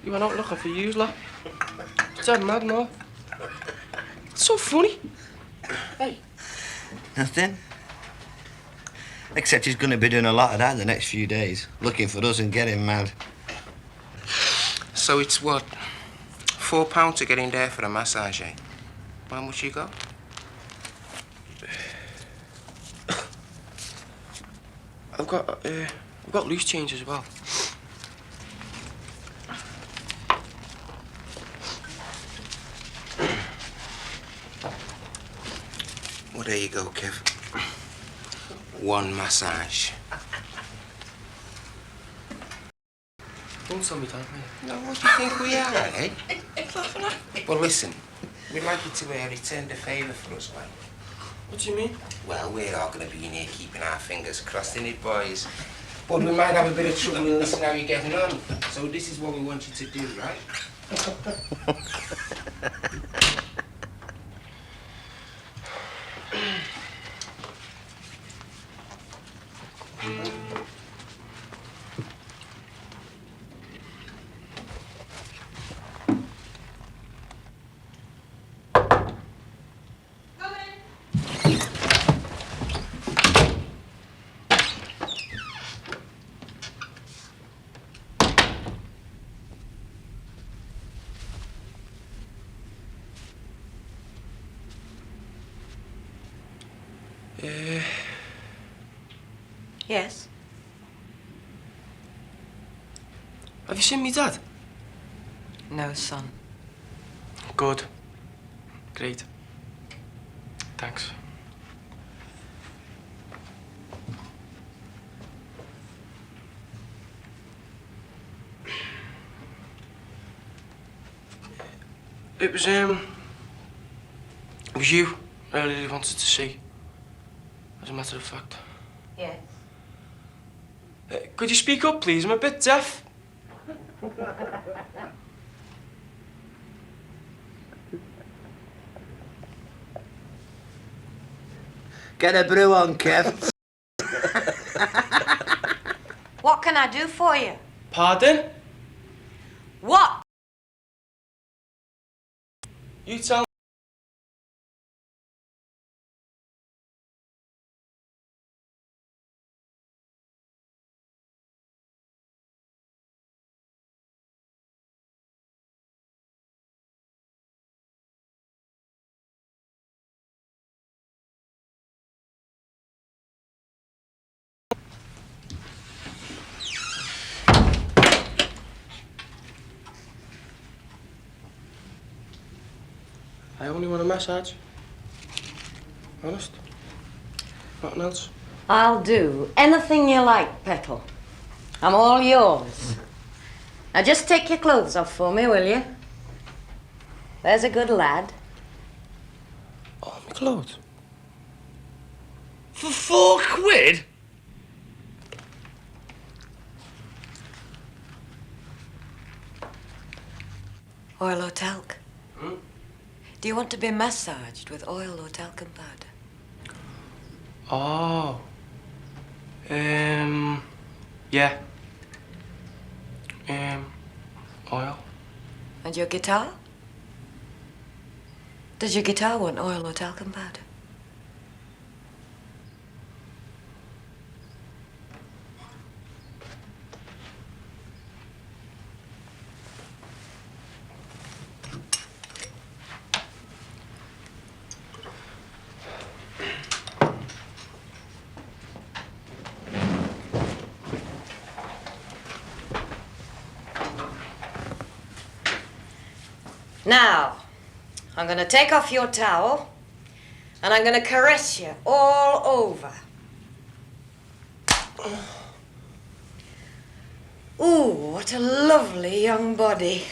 You went out looking for you, lad. Dead mad, no. It's so funny. Hey. Nothing. Except he's going to be doing a lot of that in the next few days. Looking for us and getting mad. So it's what? £4 to get in there for a massage, eh? How much you got? I've got loose change as well. Well, there you go, Kev. One massage. Don't tell me that, mate. No, what do you think we are, eh? Well, listen. We'd like you to return the favour for us, mate. What do you mean? Well, we're all going to be in here keeping our fingers crossed, innit, boys? But we might have a bit of trouble in listening how you're getting on. So this is what we want you to do, right? Yes? Have you seen me dad? No, son. Good. Great. Thanks. It was you I really wanted to see, as a matter of fact. Yes. Could you speak up, please? I'm a bit deaf. Get a brew on, Kev. What can I do for you? Pardon? What? You tell me. I only want a massage. Honest. Nothing else. I'll do anything you like, Petal. I'm all yours. Now just take your clothes off for me, will you? There's a good lad. Oh, my clothes. For £4? Oil or talc? Hmm? Do you want to be massaged with oil or talcum powder? Oh. Yeah. Oil. And your guitar? Does your guitar want oil or talcum powder? Now, I'm going to take off your towel and I'm going to caress you all over. Ooh, what a lovely young body.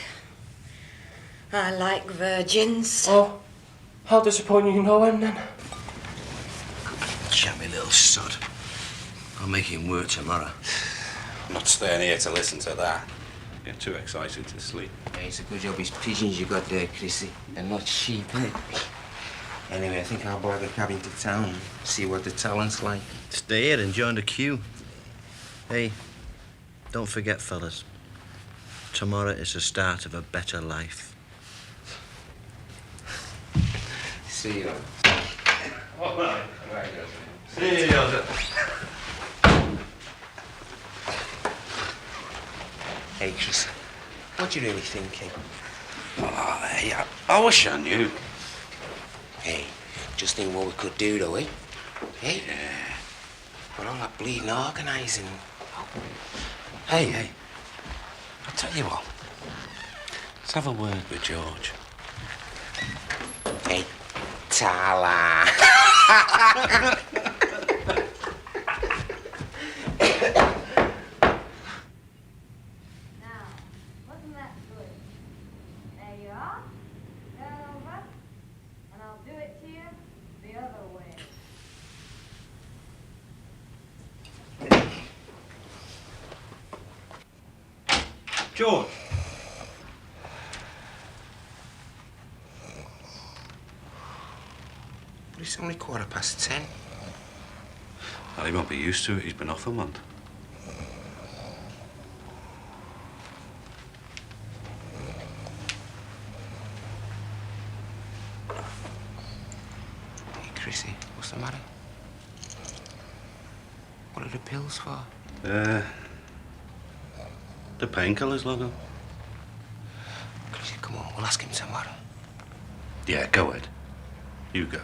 I like virgins. Oh, how disappointing you know him then. Jammy little sod. I'll make him work tomorrow. I'm not staying here to listen to that. You're too excited to sleep. Yeah, it's a good job it's pigeons you got there, Chrissy, and not sheep, innit? Anyway, I think I'll borrow the cabin to town and see what the talent's like. Stay here and join the queue. Hey, don't forget, fellas. Tomorrow is the start of a better life. See you. All right. See you. Hey, Chris, what do you really thinking? Oh, hey, I wish I knew. Hey, just think what we could do, though, eh? Hey? Yeah. But all that bleeding organising. Hey. I'll tell you what. Let's have a word with George. Hey, Tala. George. But it's only 10:15. Well, he won't be used to it. He's been off a month. Hey, Chrissy, what's the matter? What are the pills for? The painkillers, logo. Chrissy, come on, we'll ask him tomorrow. Yeah, go ahead. You go.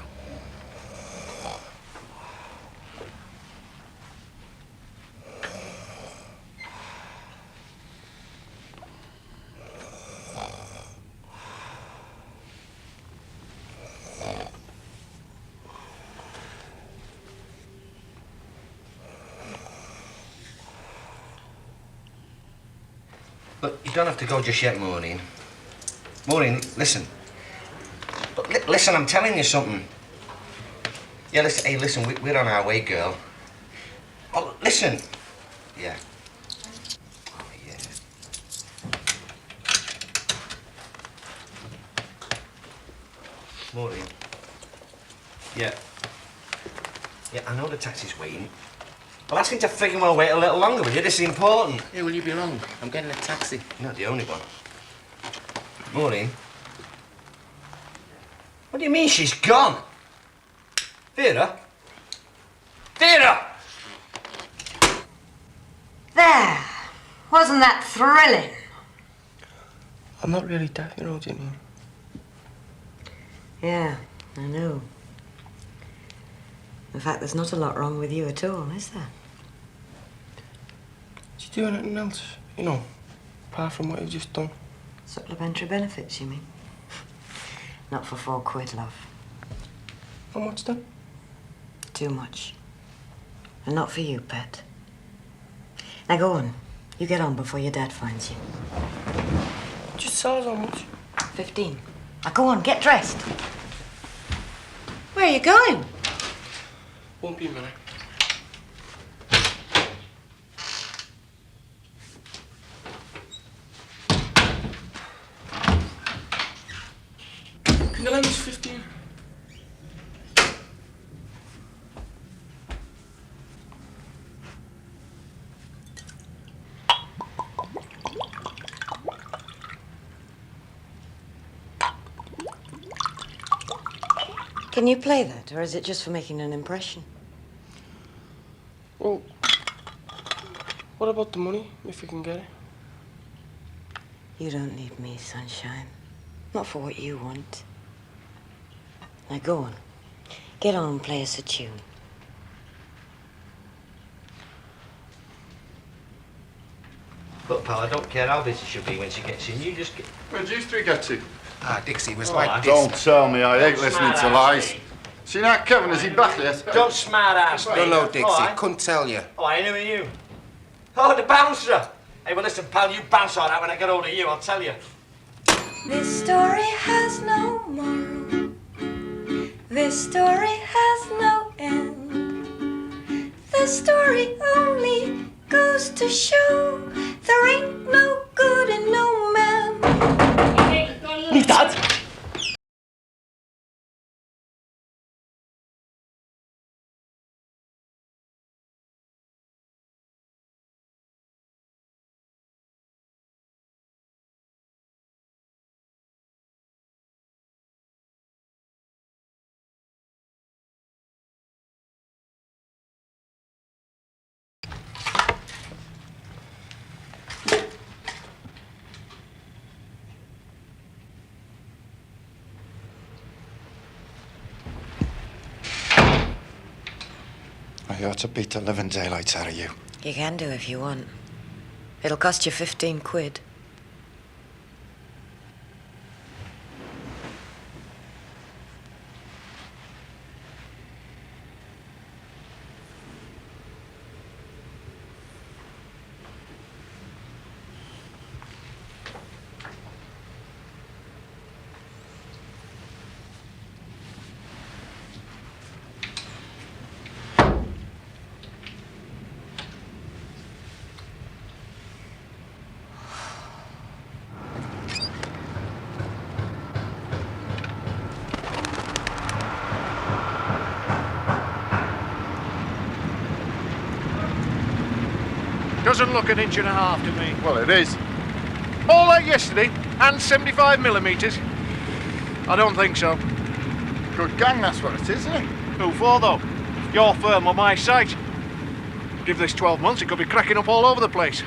Look, you don't have to go just yet, Maureen. Maureen, listen. Look, listen, I'm telling you something. Yeah, listen, hey, listen, we're on our way, girl. Oh, listen. Yeah. Oh, yeah. Maureen. Yeah. Yeah, I know the taxi's waiting. Well, ask him to friggin' well wait a little longer, will you? This is important. Hey, will you be wrong? I'm getting a taxi. You're not the only one. Maureen. What do you mean she's gone? Vera? Vera! There. Wasn't that thrilling? I'm not really deaf, you know, Jimmy. Yeah, I know. In fact, there's not a lot wrong with you at all, is there? Did you do anything else, you know, apart from what you've just done? Supplementary benefits, you mean? Not for £4, love. How much then? Too much. And not for you, pet. Now go on. You get on before your dad finds you. Just says how much? 15. Now go on, get dressed. Where are you going? Won't be a minute. Can you lend us 15? Can you play that, or is it just for making an impression? Well, what about the money, if we can get it? You don't need me, sunshine. Not for what you want. Now go on. Get on and play us a tune. Look, pal, I don't care how busy she'll be when she gets in. You just get... Where'd you three get to? Ah, Dixie was Oh, like don't this. Tell me, I hate Don't listening to smart lies. ass me. See now, Kevin, is he back yet? Don't smart ass me. Don't know, Dixie. All right. Couldn't tell you. Oh, I knew you. Oh, the bouncer. Hey, well, listen, pal, you bounce all right when I get hold of you, I'll tell you. This story has no moral. This story has no end. The story only goes to show there ain't no good in no man. Me, Dad. I ought to beat the living daylights out of you. You can do if you want. It'll cost you 15 quid. Doesn't look an inch and a half to me. Well, it is. All like yesterday, and 75 millimetres. I don't think so. Good gang, that's what it is, isn't it? Who for, though? Your firm or my site? Give this 12 months, it could be cracking up all over the place.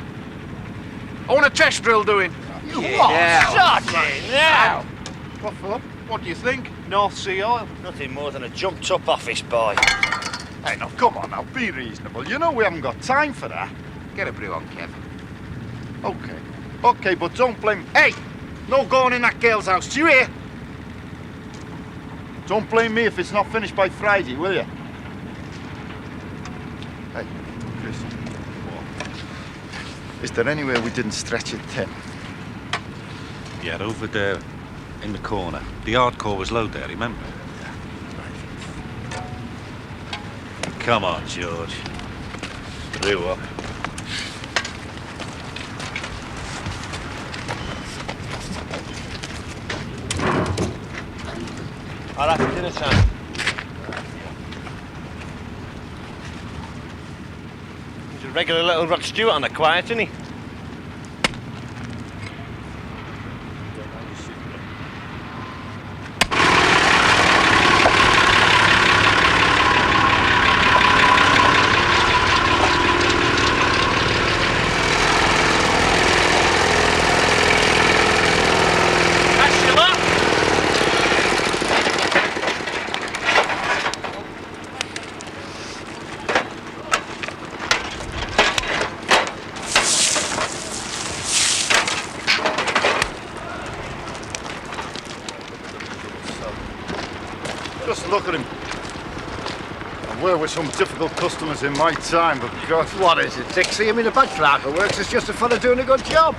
I want a test drill doing. You Shut it now! What for? What do you think? North Sea oil? Nothing more than a jumped-up office boy. Hey, now, come on now, be reasonable. You know we haven't got time for that. Get a brew on, Kev. Okay. Okay, but don't blame... Hey! No going in that girl's house, do you hear? Don't blame me if it's not finished by Friday, will you? Hey, Chris. What? Is there anywhere we didn't stretch it thin? Yeah, over there in the corner. The hardcore was low there, remember? Come on, George. Brew up. All right, for dinner time. He's a regular little Rod Stewart on the quiet, isn't he? Just look at him. I've worked with some difficult customers in my time, but God... What is it, Dixie? I mean, a bad clerk of works is just a fella doing a good job.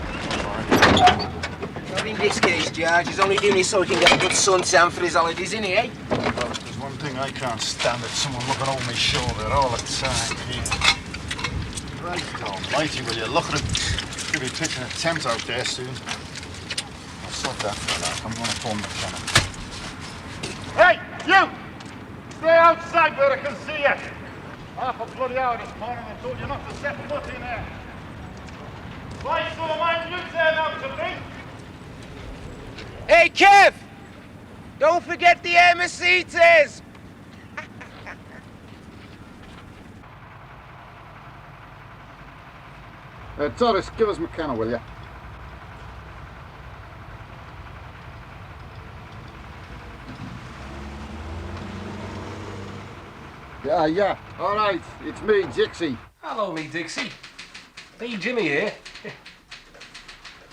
Not in this case, George. He's only doing it so he can get a good suntan for his holidays, isn't he, eh? Well, there's one thing I can't stand, it's someone looking over my shoulder all the time. Right, almighty, will you? Look at him. He'll be pitching a tent out there soon. I'll sort that for that. I'm going to phone the tenant. Hey, you! Stay outside where I can see you. Half a bloody hour this morning I told you not to set foot in there. Why so mind you turn out to be? Hey, Kev! Don't forget the Mercedes! Torres, give us McKenna, will you? Yeah. All right, it's me, Dixie. Hello, me Dixie. Me Jimmy here.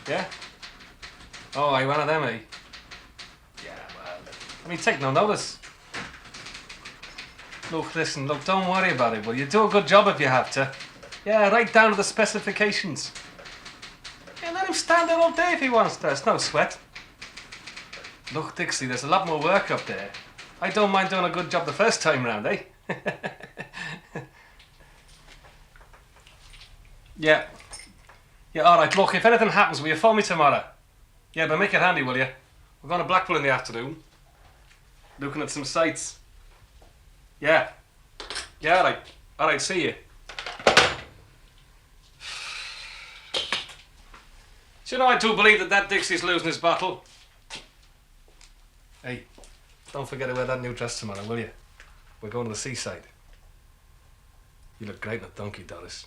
Yeah? Oh, are you one of them, eh? Yeah, well, I mean, take no notice. Look, listen, don't worry about it, will you? Do a good job if you have to. Yeah, right down to the specifications. Yeah, let him stand there all day if he wants to. It's no sweat. Look, Dixie, there's a lot more work up there. I don't mind doing a good job the first time round, eh? Yeah. Yeah, all right, look, if anything happens, will you phone me tomorrow? Yeah, but make it handy, will you? We're going to Blackpool in the afternoon. Looking at some sights. Yeah. Yeah, all right. All right, see you. Do you know, I do believe that Dixie's losing his battle. Hey, don't forget to wear that new dress tomorrow, will you? We're going to the seaside. You look great in a donkey, Doris.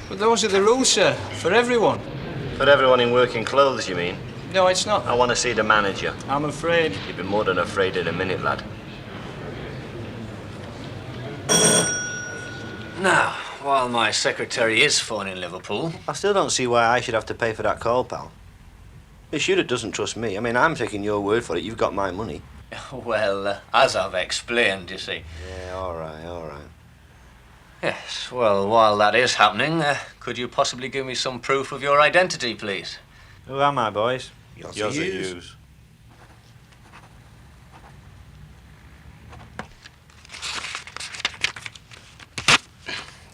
But those are the rules, sir, for everyone. For everyone in working clothes, you mean? No, it's not. I want to see the manager. I'm afraid. You'll be more than afraid in a minute, lad. Now, while my secretary is phoning Liverpool... I still don't see why I should have to pay for that call, pal. It's you that doesn't trust me. I mean, I'm taking your word for it. You've got my money. Well, as I've explained, you see. Yeah, all right. Yes, well, while that is happening, could you possibly give me some proof of your identity, please? Who am I, boys? Yossi Hughes.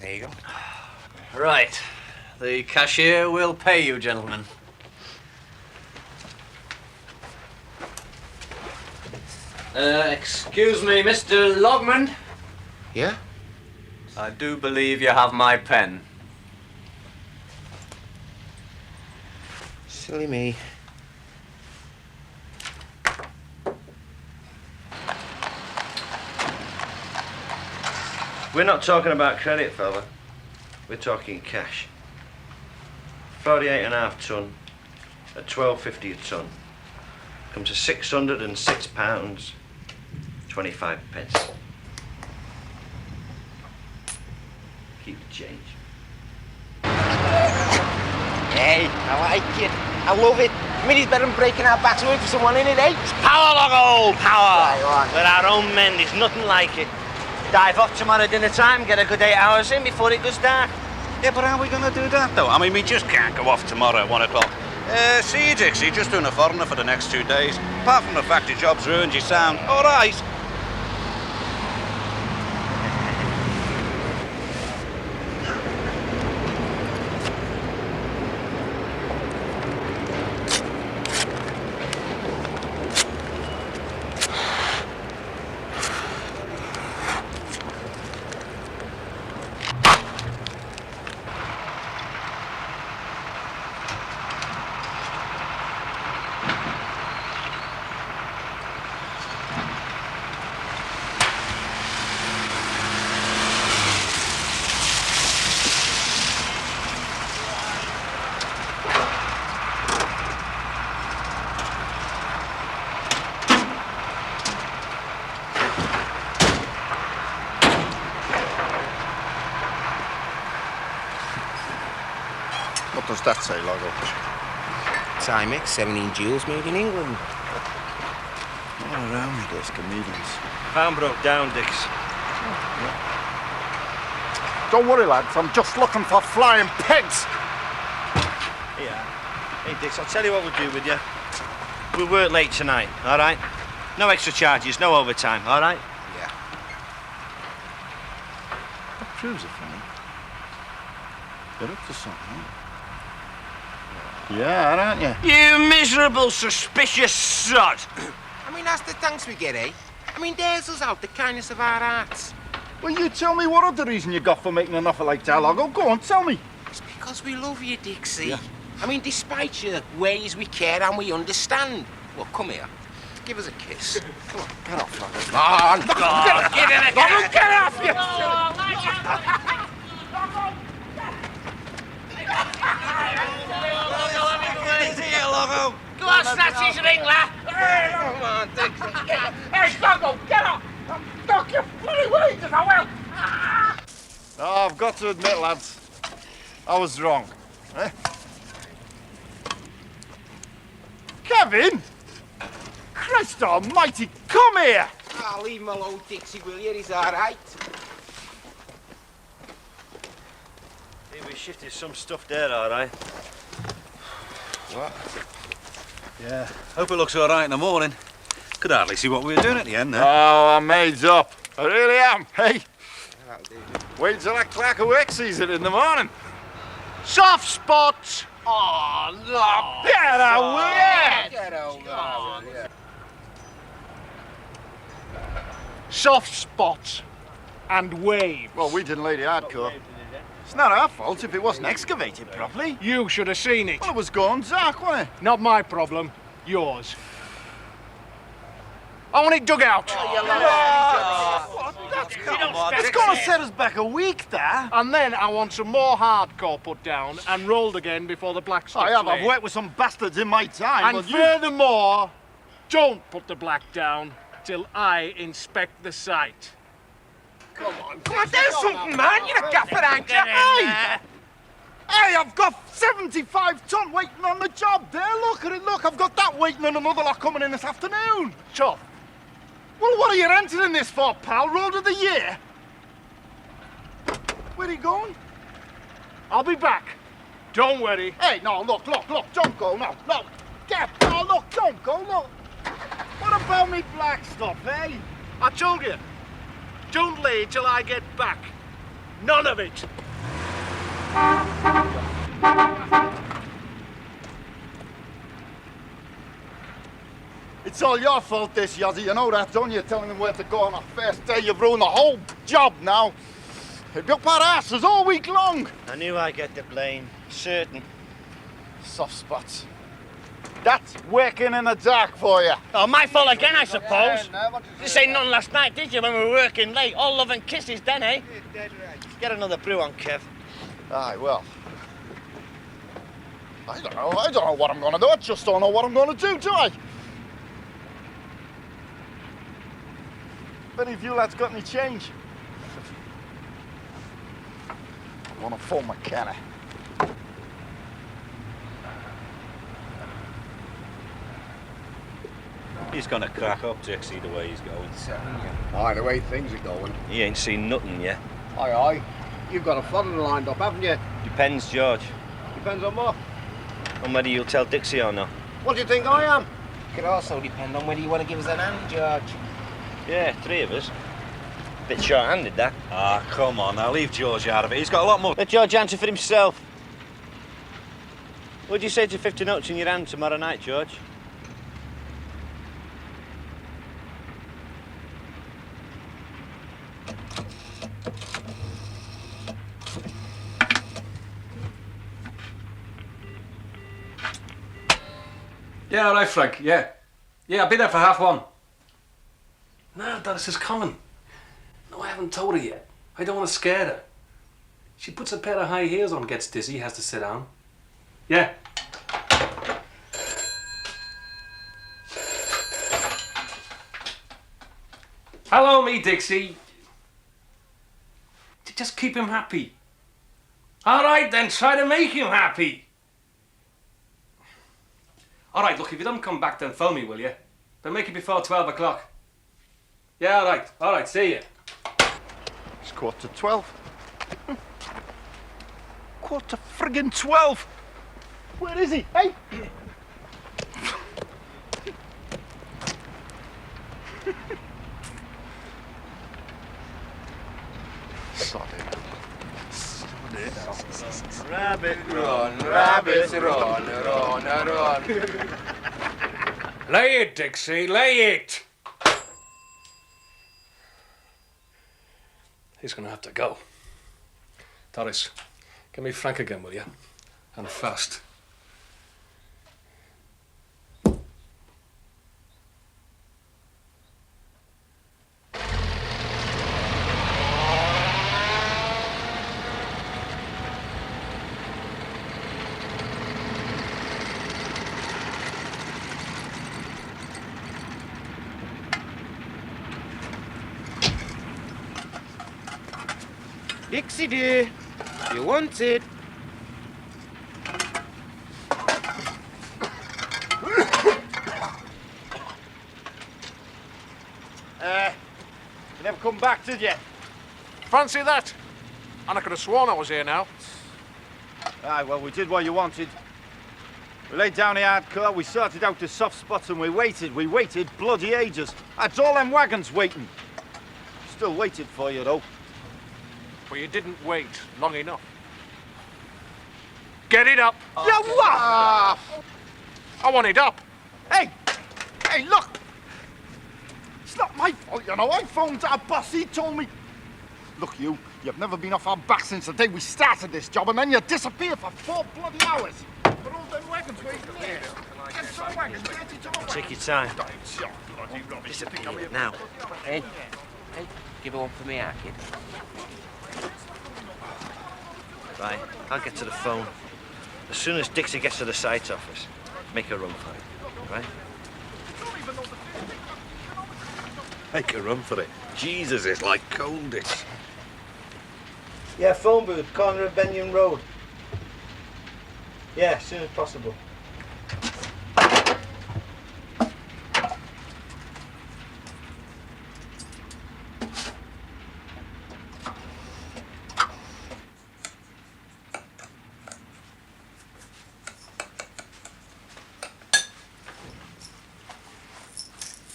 There you go. Right. The cashier will pay you, gentlemen. Excuse me, Mr. Logman. Yeah? I do believe you have my pen. Silly me. We're not talking about credit, fella. We're talking cash. 48.5 ton at 12.50 a ton. Comes to £606, 25 pence. Keep the change. Hey, I like it. I love it. I mean, it's better than breaking our backs working for someone in it, eh? It's power, Logo, power. With our own men, there's nothing like it. Dive off tomorrow dinner time, get a good 8 hours in before it goes dark. Yeah, but how are we going to do that, though? I mean, we just can't go off tomorrow at 1 o'clock. See you, Dixie, just doing a foreigner for the next 2 days. Apart from the fact your job's ruined, you sound all right. What does that say, Logo? Timex, 17 jewels made in England. All around me, there's comedians. Pound broke down, Dix. Don't worry, lads. I'm just looking for flying pigs. Yeah. Hey, Dix, I'll tell you what we'll do with you. We'll work late tonight, all right? No extra charges, no overtime, all right? Yeah. That proves it for me. You're up to something, yeah, aren't you? You miserable, suspicious sod! I mean, that's the thanks we get, eh? I mean, there's us out, the kindness of our hearts. Well, you tell me what other reason you got for making an offer like that, Loggo. Go on, tell me. It's because we love you, Dixie. Yeah. I mean, despite your ways, we care and we understand. Well, come here. Give us a kiss. Come on, get off, Loggo. Come on, get off, you! Go on, snatch his ring, lad! Come on, Dixie. Hey, Sluggo, get up! Duck your bloody wages, I will! Oh, I've got to admit, lads, I was wrong. Eh? Kevin! Christ almighty, come here! Ah, leave him alone, Dixie, will you? He's all right. Hey, we shifted some stuff there, all right. What? Yeah. Hope it looks all right in the morning. Could hardly see what we were doing at the end there. Oh, I'm made up. I really am, hey? Wait till I crack a work season in the morning. Soft spots! Oh, no! Get away! Get over. Soft spots and waves. Well, we didn't lay the hardcore. It's not our fault if it wasn't excavated properly. You should have seen it. Well, it was going dark, wasn't it? Not my problem, yours. I want it dug out. It's going to set us back a week, there. And then I want some more hardcore put down and rolled again before the black stuff's I have. I've laid. worked with some bastards in my time. And furthermore, don't put the black down till I inspect the site. Come on, do something, man. You're a gaffer, aren't you? Hey! Hey, I've got 75 ton waiting on the job there. Look at it, look. I've got that waiting and another lot coming in this afternoon. Tough. Well, what are you entering this for, pal? Road of the year? Where are you going? I'll be back. Don't worry. Hey, no, look, don't go, no. No, look, don't go, look. What about me black stuff, eh? I told you. Don't lay till I get back. None of it. It's all your fault, this, Yazzie. You know that, don't you? Telling them where to go on our first day. You've ruined the whole job now. They've got our asses all week long. I knew I'd get the blame. Certain. Soft spots. That's working in the dark for you. Oh, my fault again, I suppose. You say nothing last night, did you, when we were working late? All love and kisses then, eh? Get another brew on, Kev. Aye, well. I don't know what I'm going to do. I just don't know what I'm going to do I? If any of you lads got any change? I want to phone McKenna. He's gonna crack up, Dixie, the way he's going. Aye, the way things are going. He ain't seen nothing yet. Aye. You've got a foreigner lined up, haven't you? Depends, George. Depends on what? On whether you'll tell Dixie or not. What do you think I am? Could also depend on whether you want to give us an hand, George. Yeah, 3 of us. Bit short-handed, that. Ah, come on, now leave George out of it. He's got a lot more. Let George answer for himself. What'd you say to 50 notes in your hand tomorrow night, George? Yeah, all right, Frank, yeah. Yeah, I'll be there for 1:30. No, Doris is coming. No, I haven't told her yet. I don't want to scare her. She puts a pair of high heels on, gets dizzy, has to sit down. Yeah. Hello, me, Dixie. Just keep him happy. All right, then, try to make him happy. All right, look, if you don't come back, then phone me, will you? But make it before 12 o'clock. Yeah, all right, see you. It's 11:45. 11:friggin' Where is he? Hey! Sod it. Rabbit, run, rabbit, run. Lay it, Dixie, lay it! He's gonna have to go. Doris, give me Frank again, will you? And fast. Dixie dear, you wanted. You never come back, did you? Fancy that? And I could have sworn I was here now. Aye, well, we did what you wanted. We laid down the hardcore, we sorted out the soft spots, and we waited bloody ages. That's all them wagons waiting. Still waited for you, though. But you didn't wait long enough. Get it up! You what? I want it up. Hey, look! It's not my fault, you know. I phoned our boss, he told me... Look, you've never been off our back since the day we started this job, and then you disappeared for 4 bloody hours. But all them wagons waiting there. Get some wagons, get it over. Take your time. Disappear now. Hey, give her one for me, our kid. Right, I'll get to the phone. As soon as Dixie gets to the site office, make a run for it, right? Make a run for it. Jesus, it's like coldest. Yeah, phone booth, corner of Benyon Road. Yeah, as soon as possible.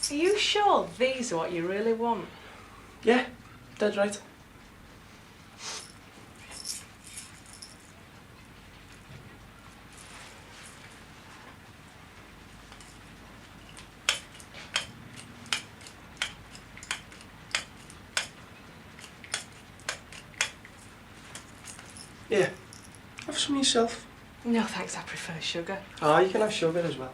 Are you sure these are what you really want? Yeah, dead right. Yeah, have some yourself. No thanks, I prefer sugar. Ah, you can have sugar as well.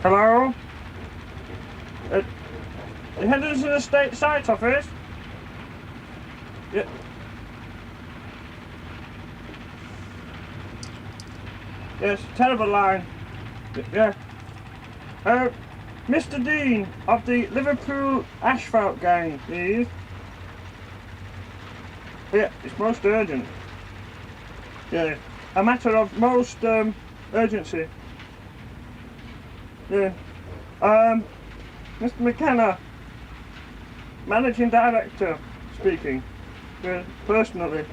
Hello? You headed to the state site office? Yeah. Yes, terrible line. Yeah. Mr. Dean of the Liverpool Asphalt Gang, please. Yeah, it's most urgent. Yeah, a matter of most urgency. Yeah. Mr. McKenna, Managing Director, speaking. Yeah, personally.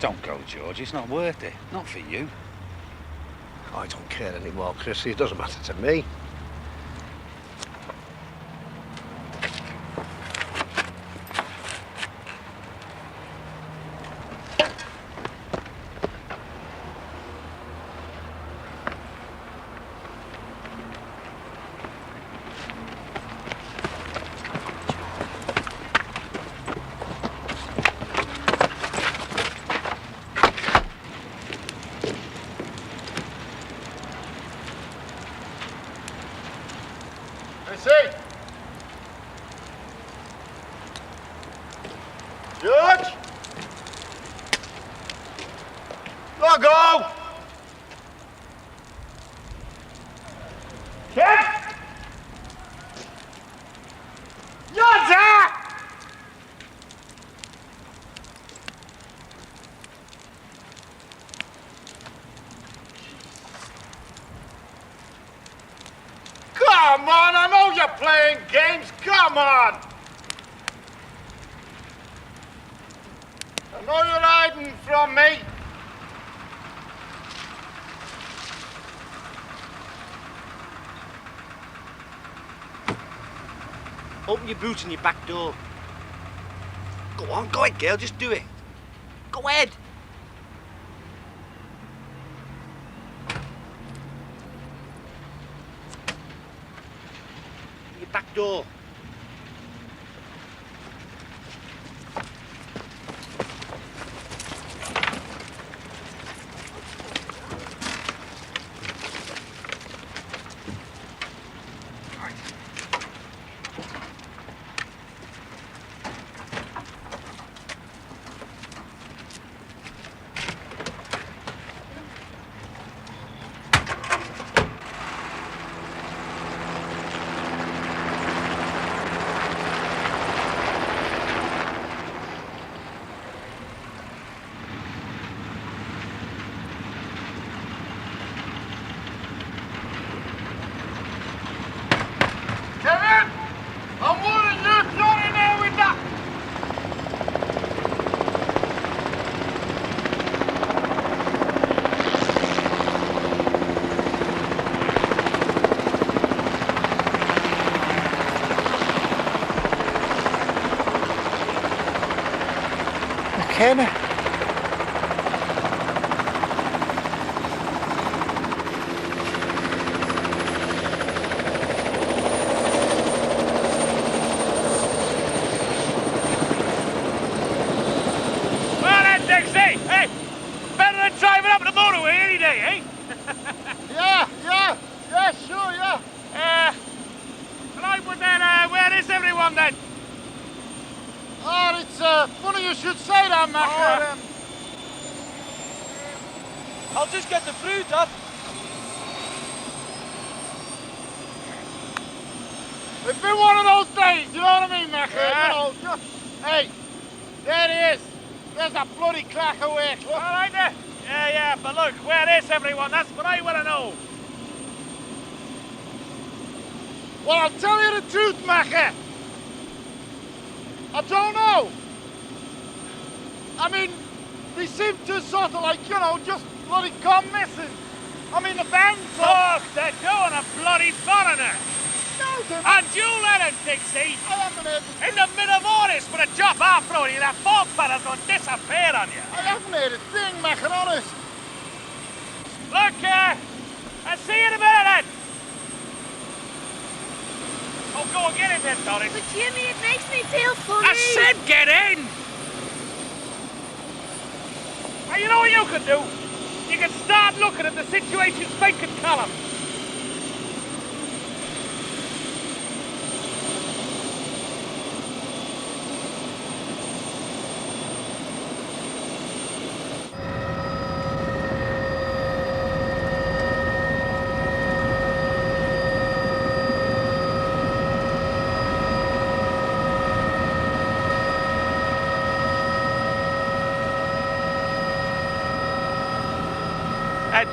Don't go, George. It's not worth it. Not for you. I don't care anymore, Chrissy. It doesn't matter to me. Judge! Logo! Ken! Yodza! Come on, I know you're playing games. Come on! I know you're hiding from me. Open your boot and your back door. Go on, go ahead, girl, just do it. Go ahead. Your back door. Kevin! I'm warning you, not in there with that! McKenna. Well then, Dixie, hey, better than driving up the motorway any day, eh? Yeah, sure, yeah. Right, but then, where is everyone then? Oh, it's funny you should say that, Mac. I'll just get the fruit up. It's been one of those days, you know what I mean, Mac? Yeah. You know, just, hey, there he is. There's that bloody crack awake, look. All right there. Yeah, but look, where is everyone? That's what I want to know. Well, I'll tell you the truth, Macca. I don't know. I mean, they seem to sort of like, you know, just bloody gone missing. I mean, the band's Look, they're doing a bloody foreigner. No, they're And you let him, Dixie. I haven't heard the... In the middle of all this, with a job afro, you that fog fella's gonna disappear on you. I haven't heard a thing, Macca, honest. Look, I'll see you in a minute then. Oh, go and get in there, Doris. But Jimmy, it makes me feel funny. I said get in! Well, you know what you can do? You can start looking at the situation's vacant column.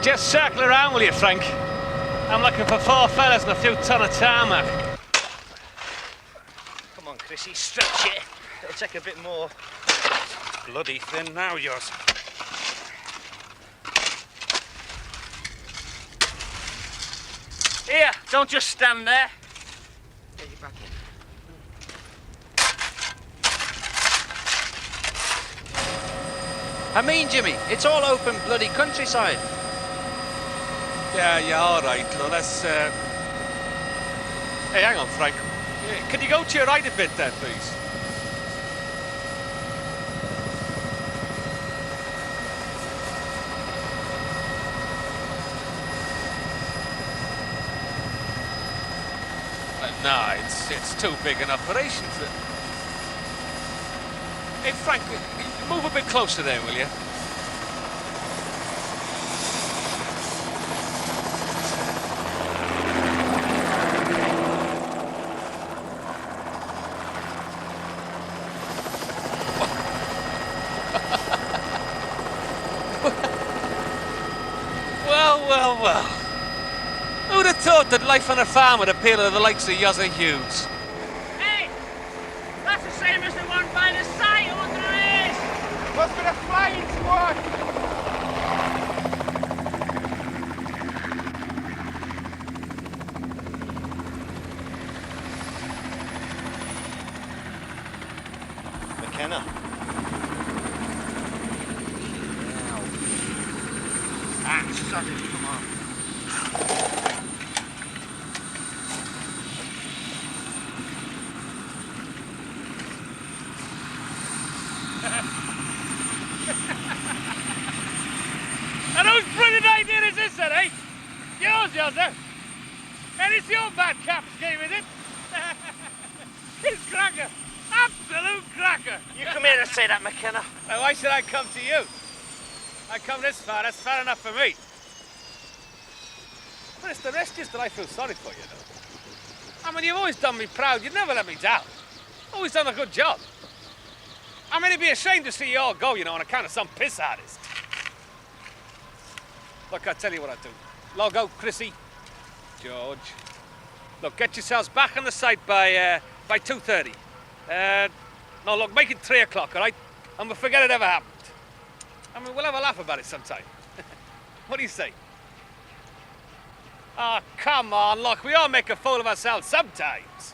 Just circle around, will you, Frank? I'm looking for 4 fellas and a few ton of tarmac. Come on, Chrissy, stretch it. It'll take a bit more. Bloody thin now, yours. Here, don't just stand there. Get you back in. I mean, Jimmy, it's all open bloody countryside. Yeah, all right. Well, let's. Hey, hang on, Frank. Can you go to your right a bit there, please? No, it's too big an operation for... Hey, Frank, move a bit closer there, will you? Well. Who'd have thought that life on a farm would appeal to the likes of Yozza Hughes? Hey! That's the same as the one by the side, I wonder who it is! Must be the flying squad! McKenna. Sorry, come on. And whose brilliant idea is this, then, eh? Yours, Yozza. And it's your bad cap scheme, is it? It's cracker. Absolute cracker. You come here to say that, McKenna. Now, why should I come to you? I come this far, that's far enough for me. But it's the rest just that I feel sorry for, you know. I mean, you've always done me proud. You've never let me down. Always done a good job. I mean, it'd be a shame to see you all go, you know, on account of some piss artist. Look, I'll tell you what I'll do. Logo, Chrissy, George. Look, get yourselves back on the site by 2:30. No, look, make it 3 o'clock, all right? And we'll forget it ever happened. I mean, we'll have a laugh about it sometime. What do you say? Oh, come on, look, we all make a fool of ourselves sometimes.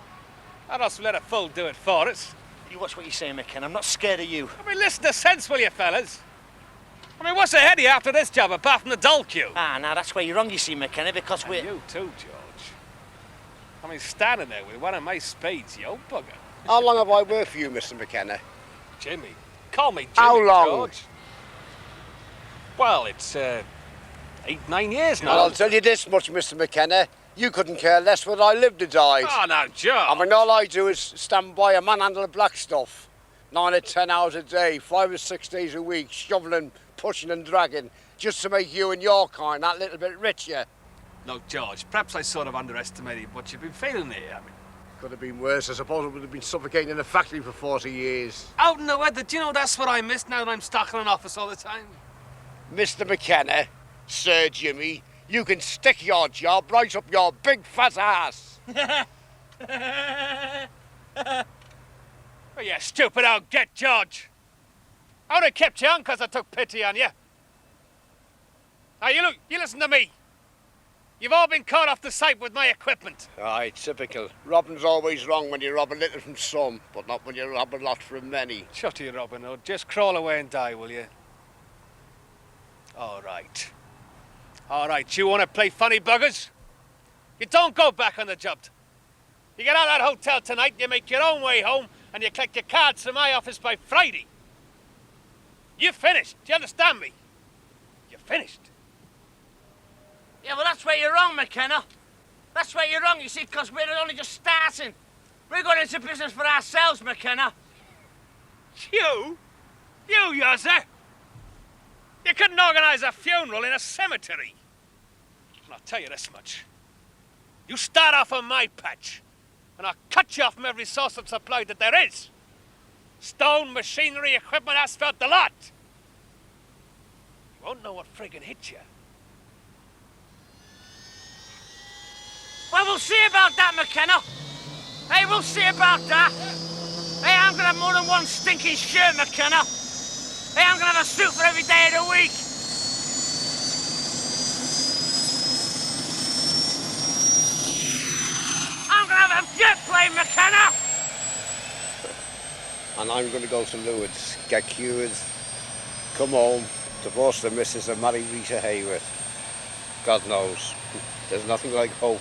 Or else we let a fool do it for us. You watch what you say, McKenna. I'm not scared of you. I mean, listen to sense, will you, fellas? I mean, what's ahead of you after this job, apart from the dole queue? Ah, now that's where you're wrong, you see, McKenna, because And you too, George. I mean, standing there with one of my spades, you old bugger. How long have I worked for you, Mr. McKenna? Jimmy. Call me Jimmy, How long? George. Well, it's 8, 9 years now. Well, I'll tell you this much, Mr. McKenna. You couldn't care less whether I lived or died. Oh, now, George. I mean, all I do is stand by a manhandle black stuff. 9 or 10 hours a day, 5 or 6 days a week, shoveling, pushing and dragging, just to make you and your kind that little bit richer. Look, George, perhaps I sort of underestimated what you've been feeling here. I mean, could have been worse. I suppose it would have been suffocating in a factory for 40 years. out in the weather, do you know that's what I miss now that I'm stuck in an office all the time? Mr. McKenna, Sir Jimmy, you can stick your job right up your big fat ass. Oh, you stupid old get, George. I would have kept you on because I took pity on you. Now, you listen to me. You've all been caught off the site with my equipment. Aye, typical. Robbing's always wrong when you rob a little from some, but not when you rob a lot from many. Shut you, Robin Hood. Just crawl away and die, will you? All right. All right, you want to play funny buggers? You don't go back on the job. You get out of that hotel tonight, you make your own way home, and you collect your cards from my office by Friday. You're finished. Do you understand me? You're finished. Yeah, well, that's where you're wrong, McKenna. That's where you're wrong, you see, because we're only just starting. We're going into business for ourselves, McKenna. You? You, Yozza? You couldn't organise a funeral in a cemetery. And I'll tell you this much. You start off on my patch, and I'll cut you off from every source of supply that there is. Stone, machinery, equipment, asphalt, the lot. You won't know what friggin' hit you. Well, we'll see about that, McKenna. Hey, we'll see about that. Hey, I'm gonna have more than one stinking shirt, McKenna. Hey, I'm gonna have a suit for every day of the week. I'm gonna have a jet plane, McKenna. And I'm going to go to Lourdes, get cured, come home, divorce the missus and marry Rita Hayworth. God knows, there's nothing like hope.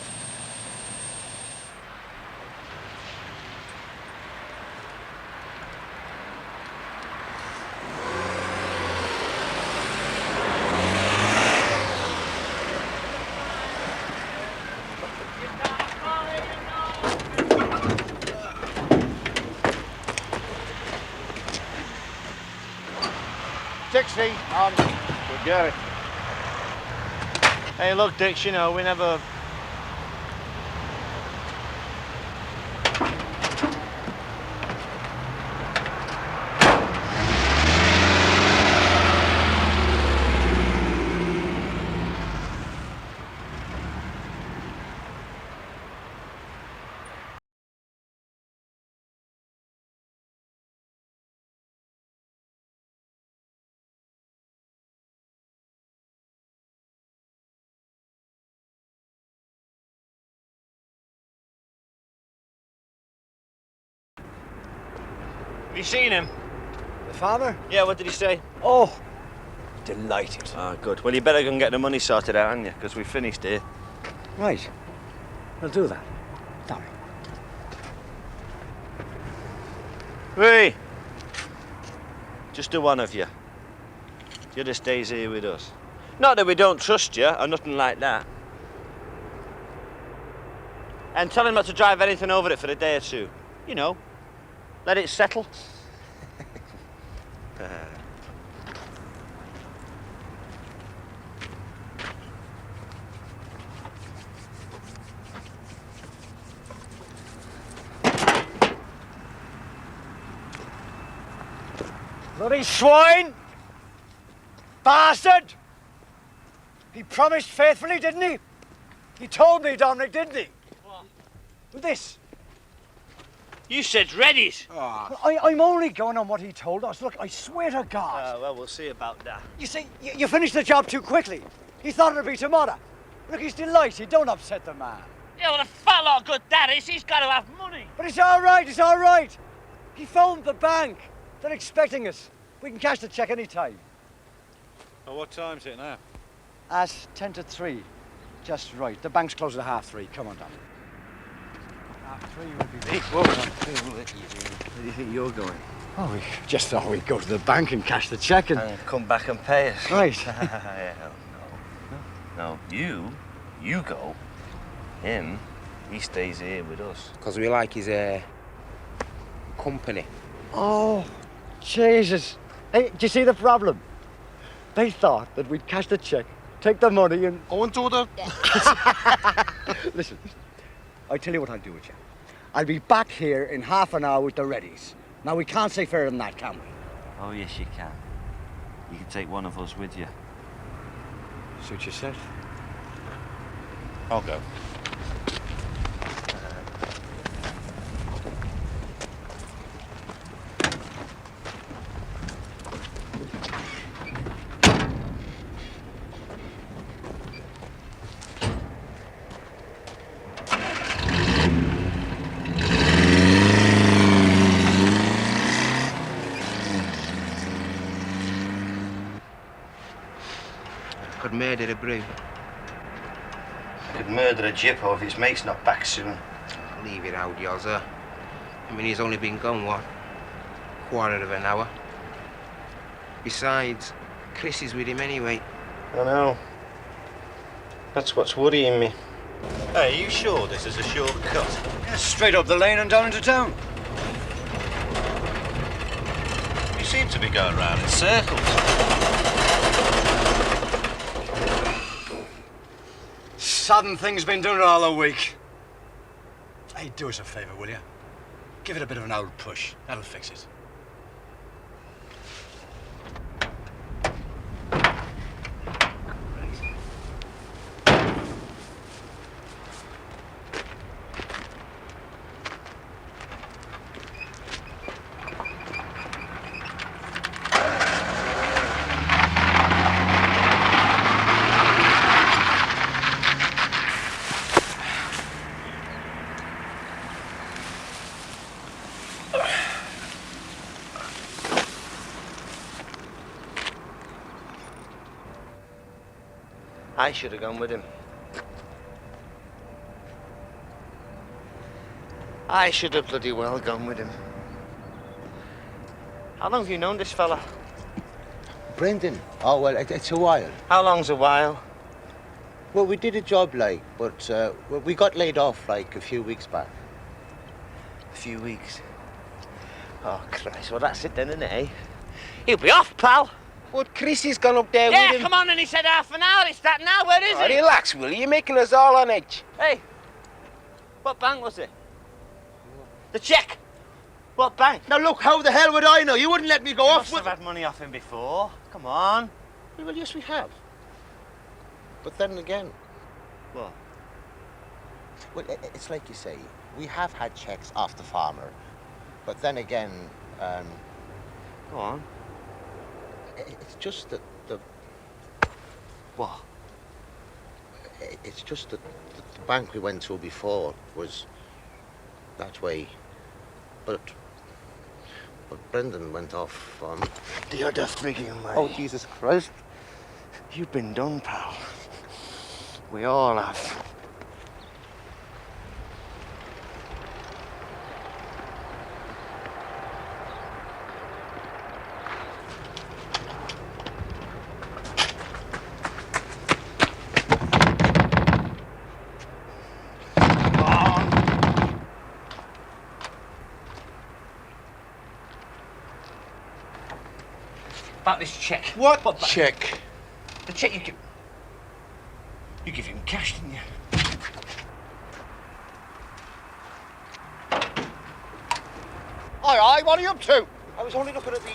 Dixie. Forget it. Hey, look, Dix, you know, we never... Have you seen him? The farmer? Yeah, what did he say? Oh, delighted. Ah, good. Well, you better go and get the money sorted out, haven't you? Because we finished here. Right. We'll do that. Sorry. Hey! Just the one of you. The other stays here with us. Not that we don't trust you, or nothing like that. And tell him not to drive anything over it for a day or two. You know, let it settle. Bloody swine! Bastard! He promised faithfully, didn't he? He told me, Dominic, didn't he? What? This. You said ready. I'm only going on what he told us. Look, I swear to God. Well, we'll see about that. You see, you finished the job too quickly. He thought it'd be tomorrow. Look, he's delighted. Don't upset the man. Yeah, well, a fat lot of good that is. He's got to have money. But it's all right, it's all right. He phoned the bank. They're expecting us. We can cash the cheque any time. Well, what time's it now? At 10 to 3. Just right. The bank's closed at 3:30. Come on, Dominic. 3:30 would be... Hey, whoa. Where do you think you're going? Oh, we just thought we'd go to the bank and cash the cheque and come back and pay us. Right. No, you go. Him, he stays here with us. Because we like his company. Oh, Jesus. Hey, do you see the problem? They thought that we'd cash the cheque, take the money and... Go and do the... Listen, I tell you what I'll do with you. I'll be back here in half an hour with the readies. Now, we can't say fairer than that, can we? Oh, yes, you can. You can take one of us with you. Suit yourself. I'll go. Could murder a brew. Could murder a Jippo if his mate's not back soon. Leave it out, Yozza. I mean, he's only been gone, what? Quarter of an hour. Besides, Chris is with him anyway. I know. That's what's worrying me. Hey, are you sure this is a shortcut? Yeah, straight up the lane and down into town. You seem to be going round in circles. Sudden thing's been doing it all the week. Hey, do us a favour, will you? Give it a bit of an old push. That'll fix it. I should have gone with him. I should have bloody well gone with him. How long have you known this fella? Brendan? Oh, well, it's a while. How long's a while? Well, we did a job, like, but we got laid off, like, a few weeks back. A few weeks? Oh, Christ. Well, that's it then, isn't it, eh? He'll be off, pal. But Chrissy's gone up there Yeah, with him. come on, and he said half an hour. It's that now. Where is Oh, he? relax, will you? You're making us all on edge. Hey, what bank was it? The cheque. What bank? Now look, how the hell would I know? You wouldn't let me go You off must with... have had money off him before. Come on. Well, yes, we have. But then again... What? Well, it's like you say, we have had checks off the farmer. But then again, Go on. it's just that the... What? It's just that the bank we went to before was that way. But Brendan went off on... The other frigging way. Oh, Jesus Christ. You've been done, pal. We all have. About this cheque. What cheque? The cheque you give... You give him cash, didn't you? Aye, what are you up to? I was only looking at the...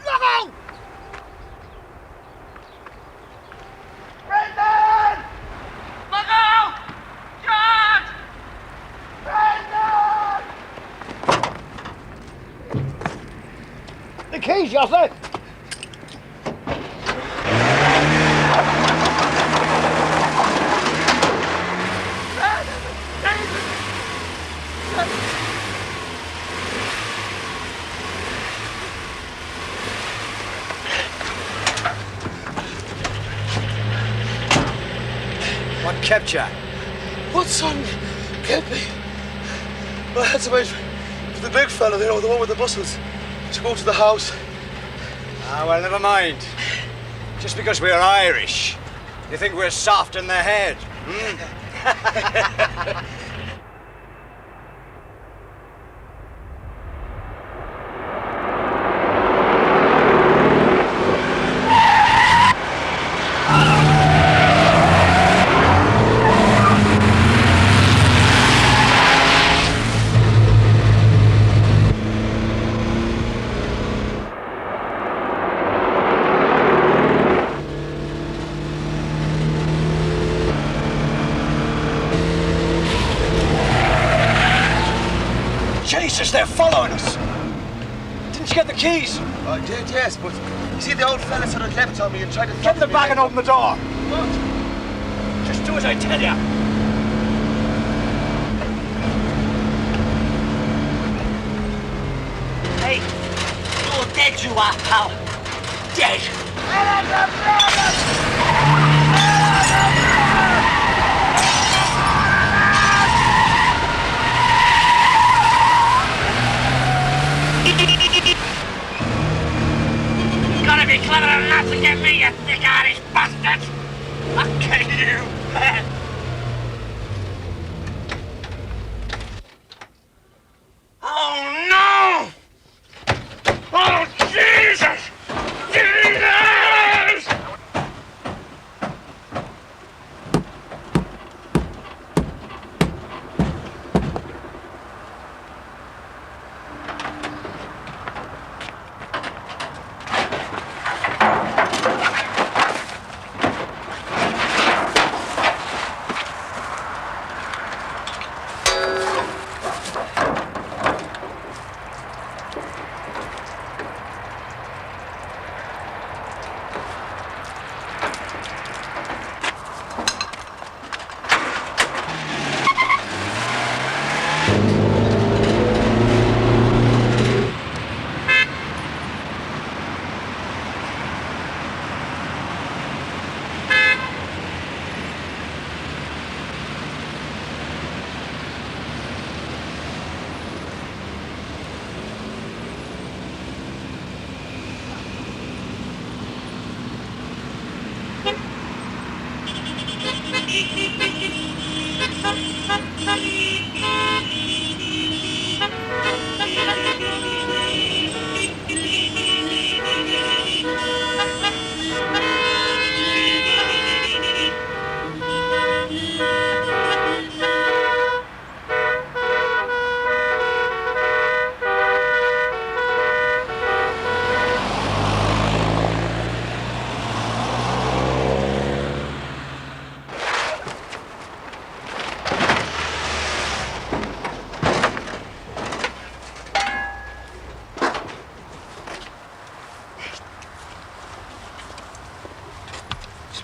Look out! Brendan! Look out! George! Brendan! The keys, Yossi! What kept you? What son kept me? I had to wait for the big fella, you know, the one with the muscles, to go to the house. Ah, well, never mind. Just because we're Irish, you think we're soft in the head, hmm? Jesus, they're following us. Didn't you get the keys? I did, yes, but you see, the old fella sort of leapt on me and tried to... Get the bag and open the door. What? Just do as I tell you. Hey, you're dead, you are, pal. Dead. Gotta be clever enough to get me, you thick Irish bastard! I'll kill you, man! Oh no! Oh Jesus! Jesus!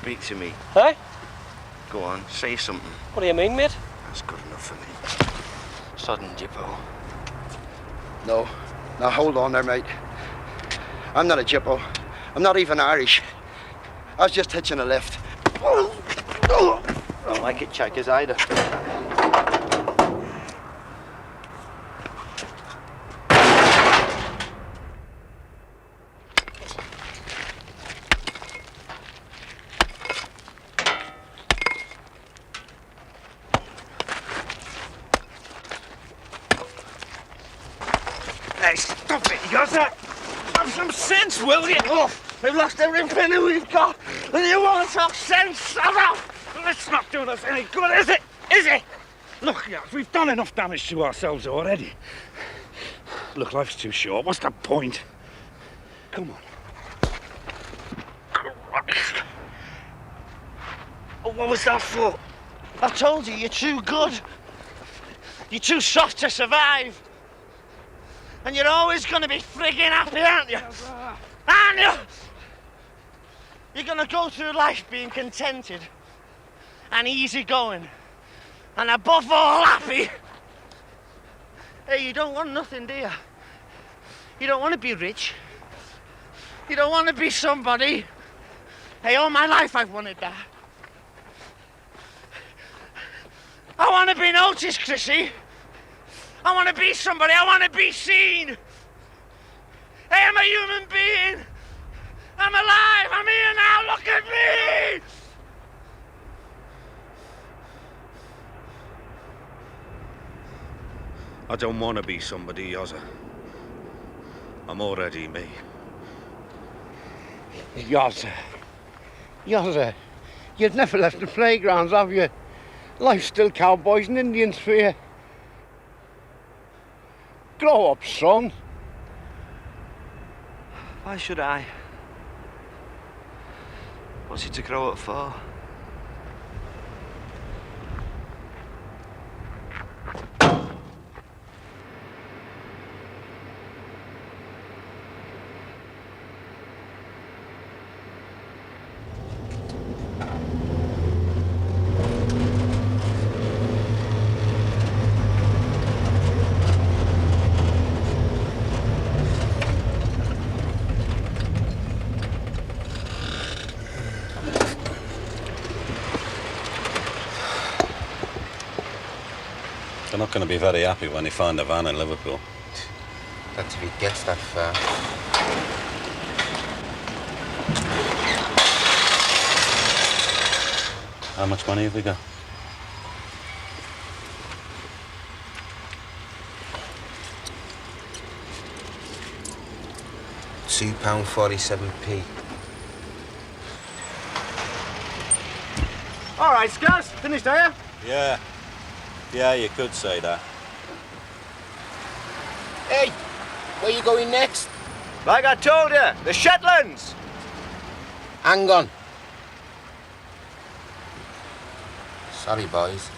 Speak to me. Hey? Go on, say something. What do you mean, mate? That's good enough for me. Sodden Jippo. No. Now hold on there, mate. I'm not a Jippo. I'm not even Irish. I was just hitching a lift. Don't like it, checkers either. Hey, stop it, Yozza! Have some sense, will you? Oh, we've lost every penny we've got, and you want to talk sense? It's not doing us any good, is it? Is it? Look, Yoz, we've done enough damage to ourselves already. Look, life's too short. What's the point? Come on. Christ. Oh, what was that for? I told you, you're too good. You're too soft to survive. And you're always going to be frigging happy, aren't you? Aren't you? You're going to go through life being contented and easygoing and above all happy. Hey, you don't want nothing, do you? You don't want to be rich. You don't want to be somebody. Hey, all my life I've wanted that. I want to be noticed, Chrissy. I want to be somebody. I want to be seen. Hey, I'm a human being. I'm alive. I'm here now. Look at me. I don't want to be somebody, Yozza. I'm already me. Yozza. Yozza. You've never left the playgrounds, have you? Life's still cowboys and Indians for you. Grow up, son. Why should I? What's it to grow up for? They're not going to be very happy when they find a van in Liverpool. That's if he gets that far. How much money have we got? £2.47p. All right, Scars, finished, are you? Yeah. Yeah, you could say that. Hey, where you going next? Like I told you, the Shetlands! Hang on. Sorry, boys.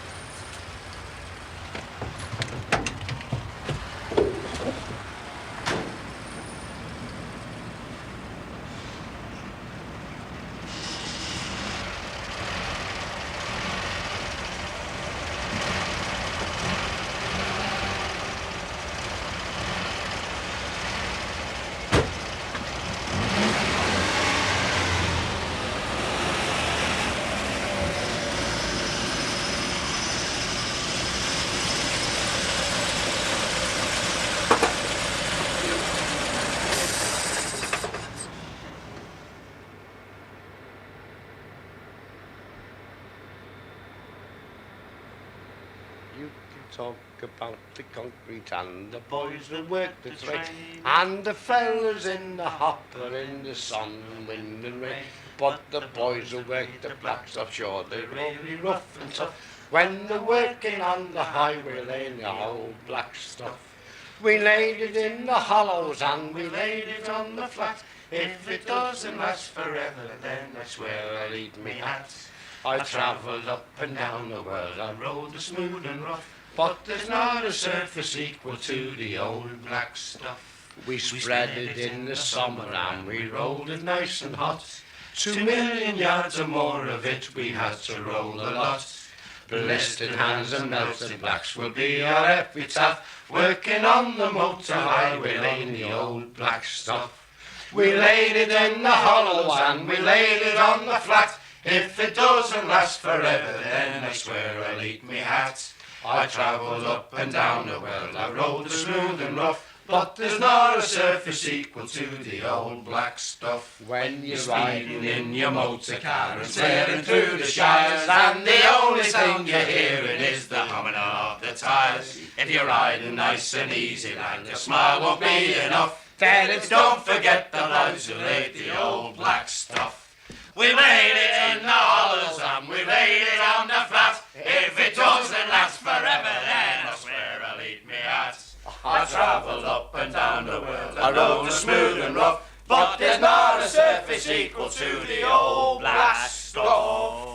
You talk about the concrete and the boys will work the train and the fellas in the hopper in the sun and wind and rain. But the boys will work the blacks offshore, they're really rough and tough. When they're working on the highway laying the whole black stuff. We laid it in the hollows and we laid it on the flat. If it doesn't last forever, then I swear I'll eat me hat. I travelled up and down the world, I rode the smooth and rough, but there's not a surface equal to the old black stuff. We spread it in the summer and we rolled it nice and hot. 2 million yards or more of it we had to roll a lot. Blistered hands and melted blacks will be our epitaph. Working on the motor highway, laying the old black stuff. We laid it in the hollows and we laid it on the flat. If it doesn't last forever, then I swear I'll eat me hat. I travelled up and down the well, I rode the smooth and rough, but there's not a surface equal to the old black stuff. When you're riding in your motor car and tearing through the shires, and the only thing you're hearing is the humming of the tyres. If you're riding nice and easy, like a smile won't be enough, then it's don't forget the lads who laid the old black stuff. We laid it in the hollows and we laid it on the flat. If it doesn't last forever, then I swear I'll eat me hat. I travelled up and down the world, I rode the smooth and rough, but there's not a surface equal to the old black stuff.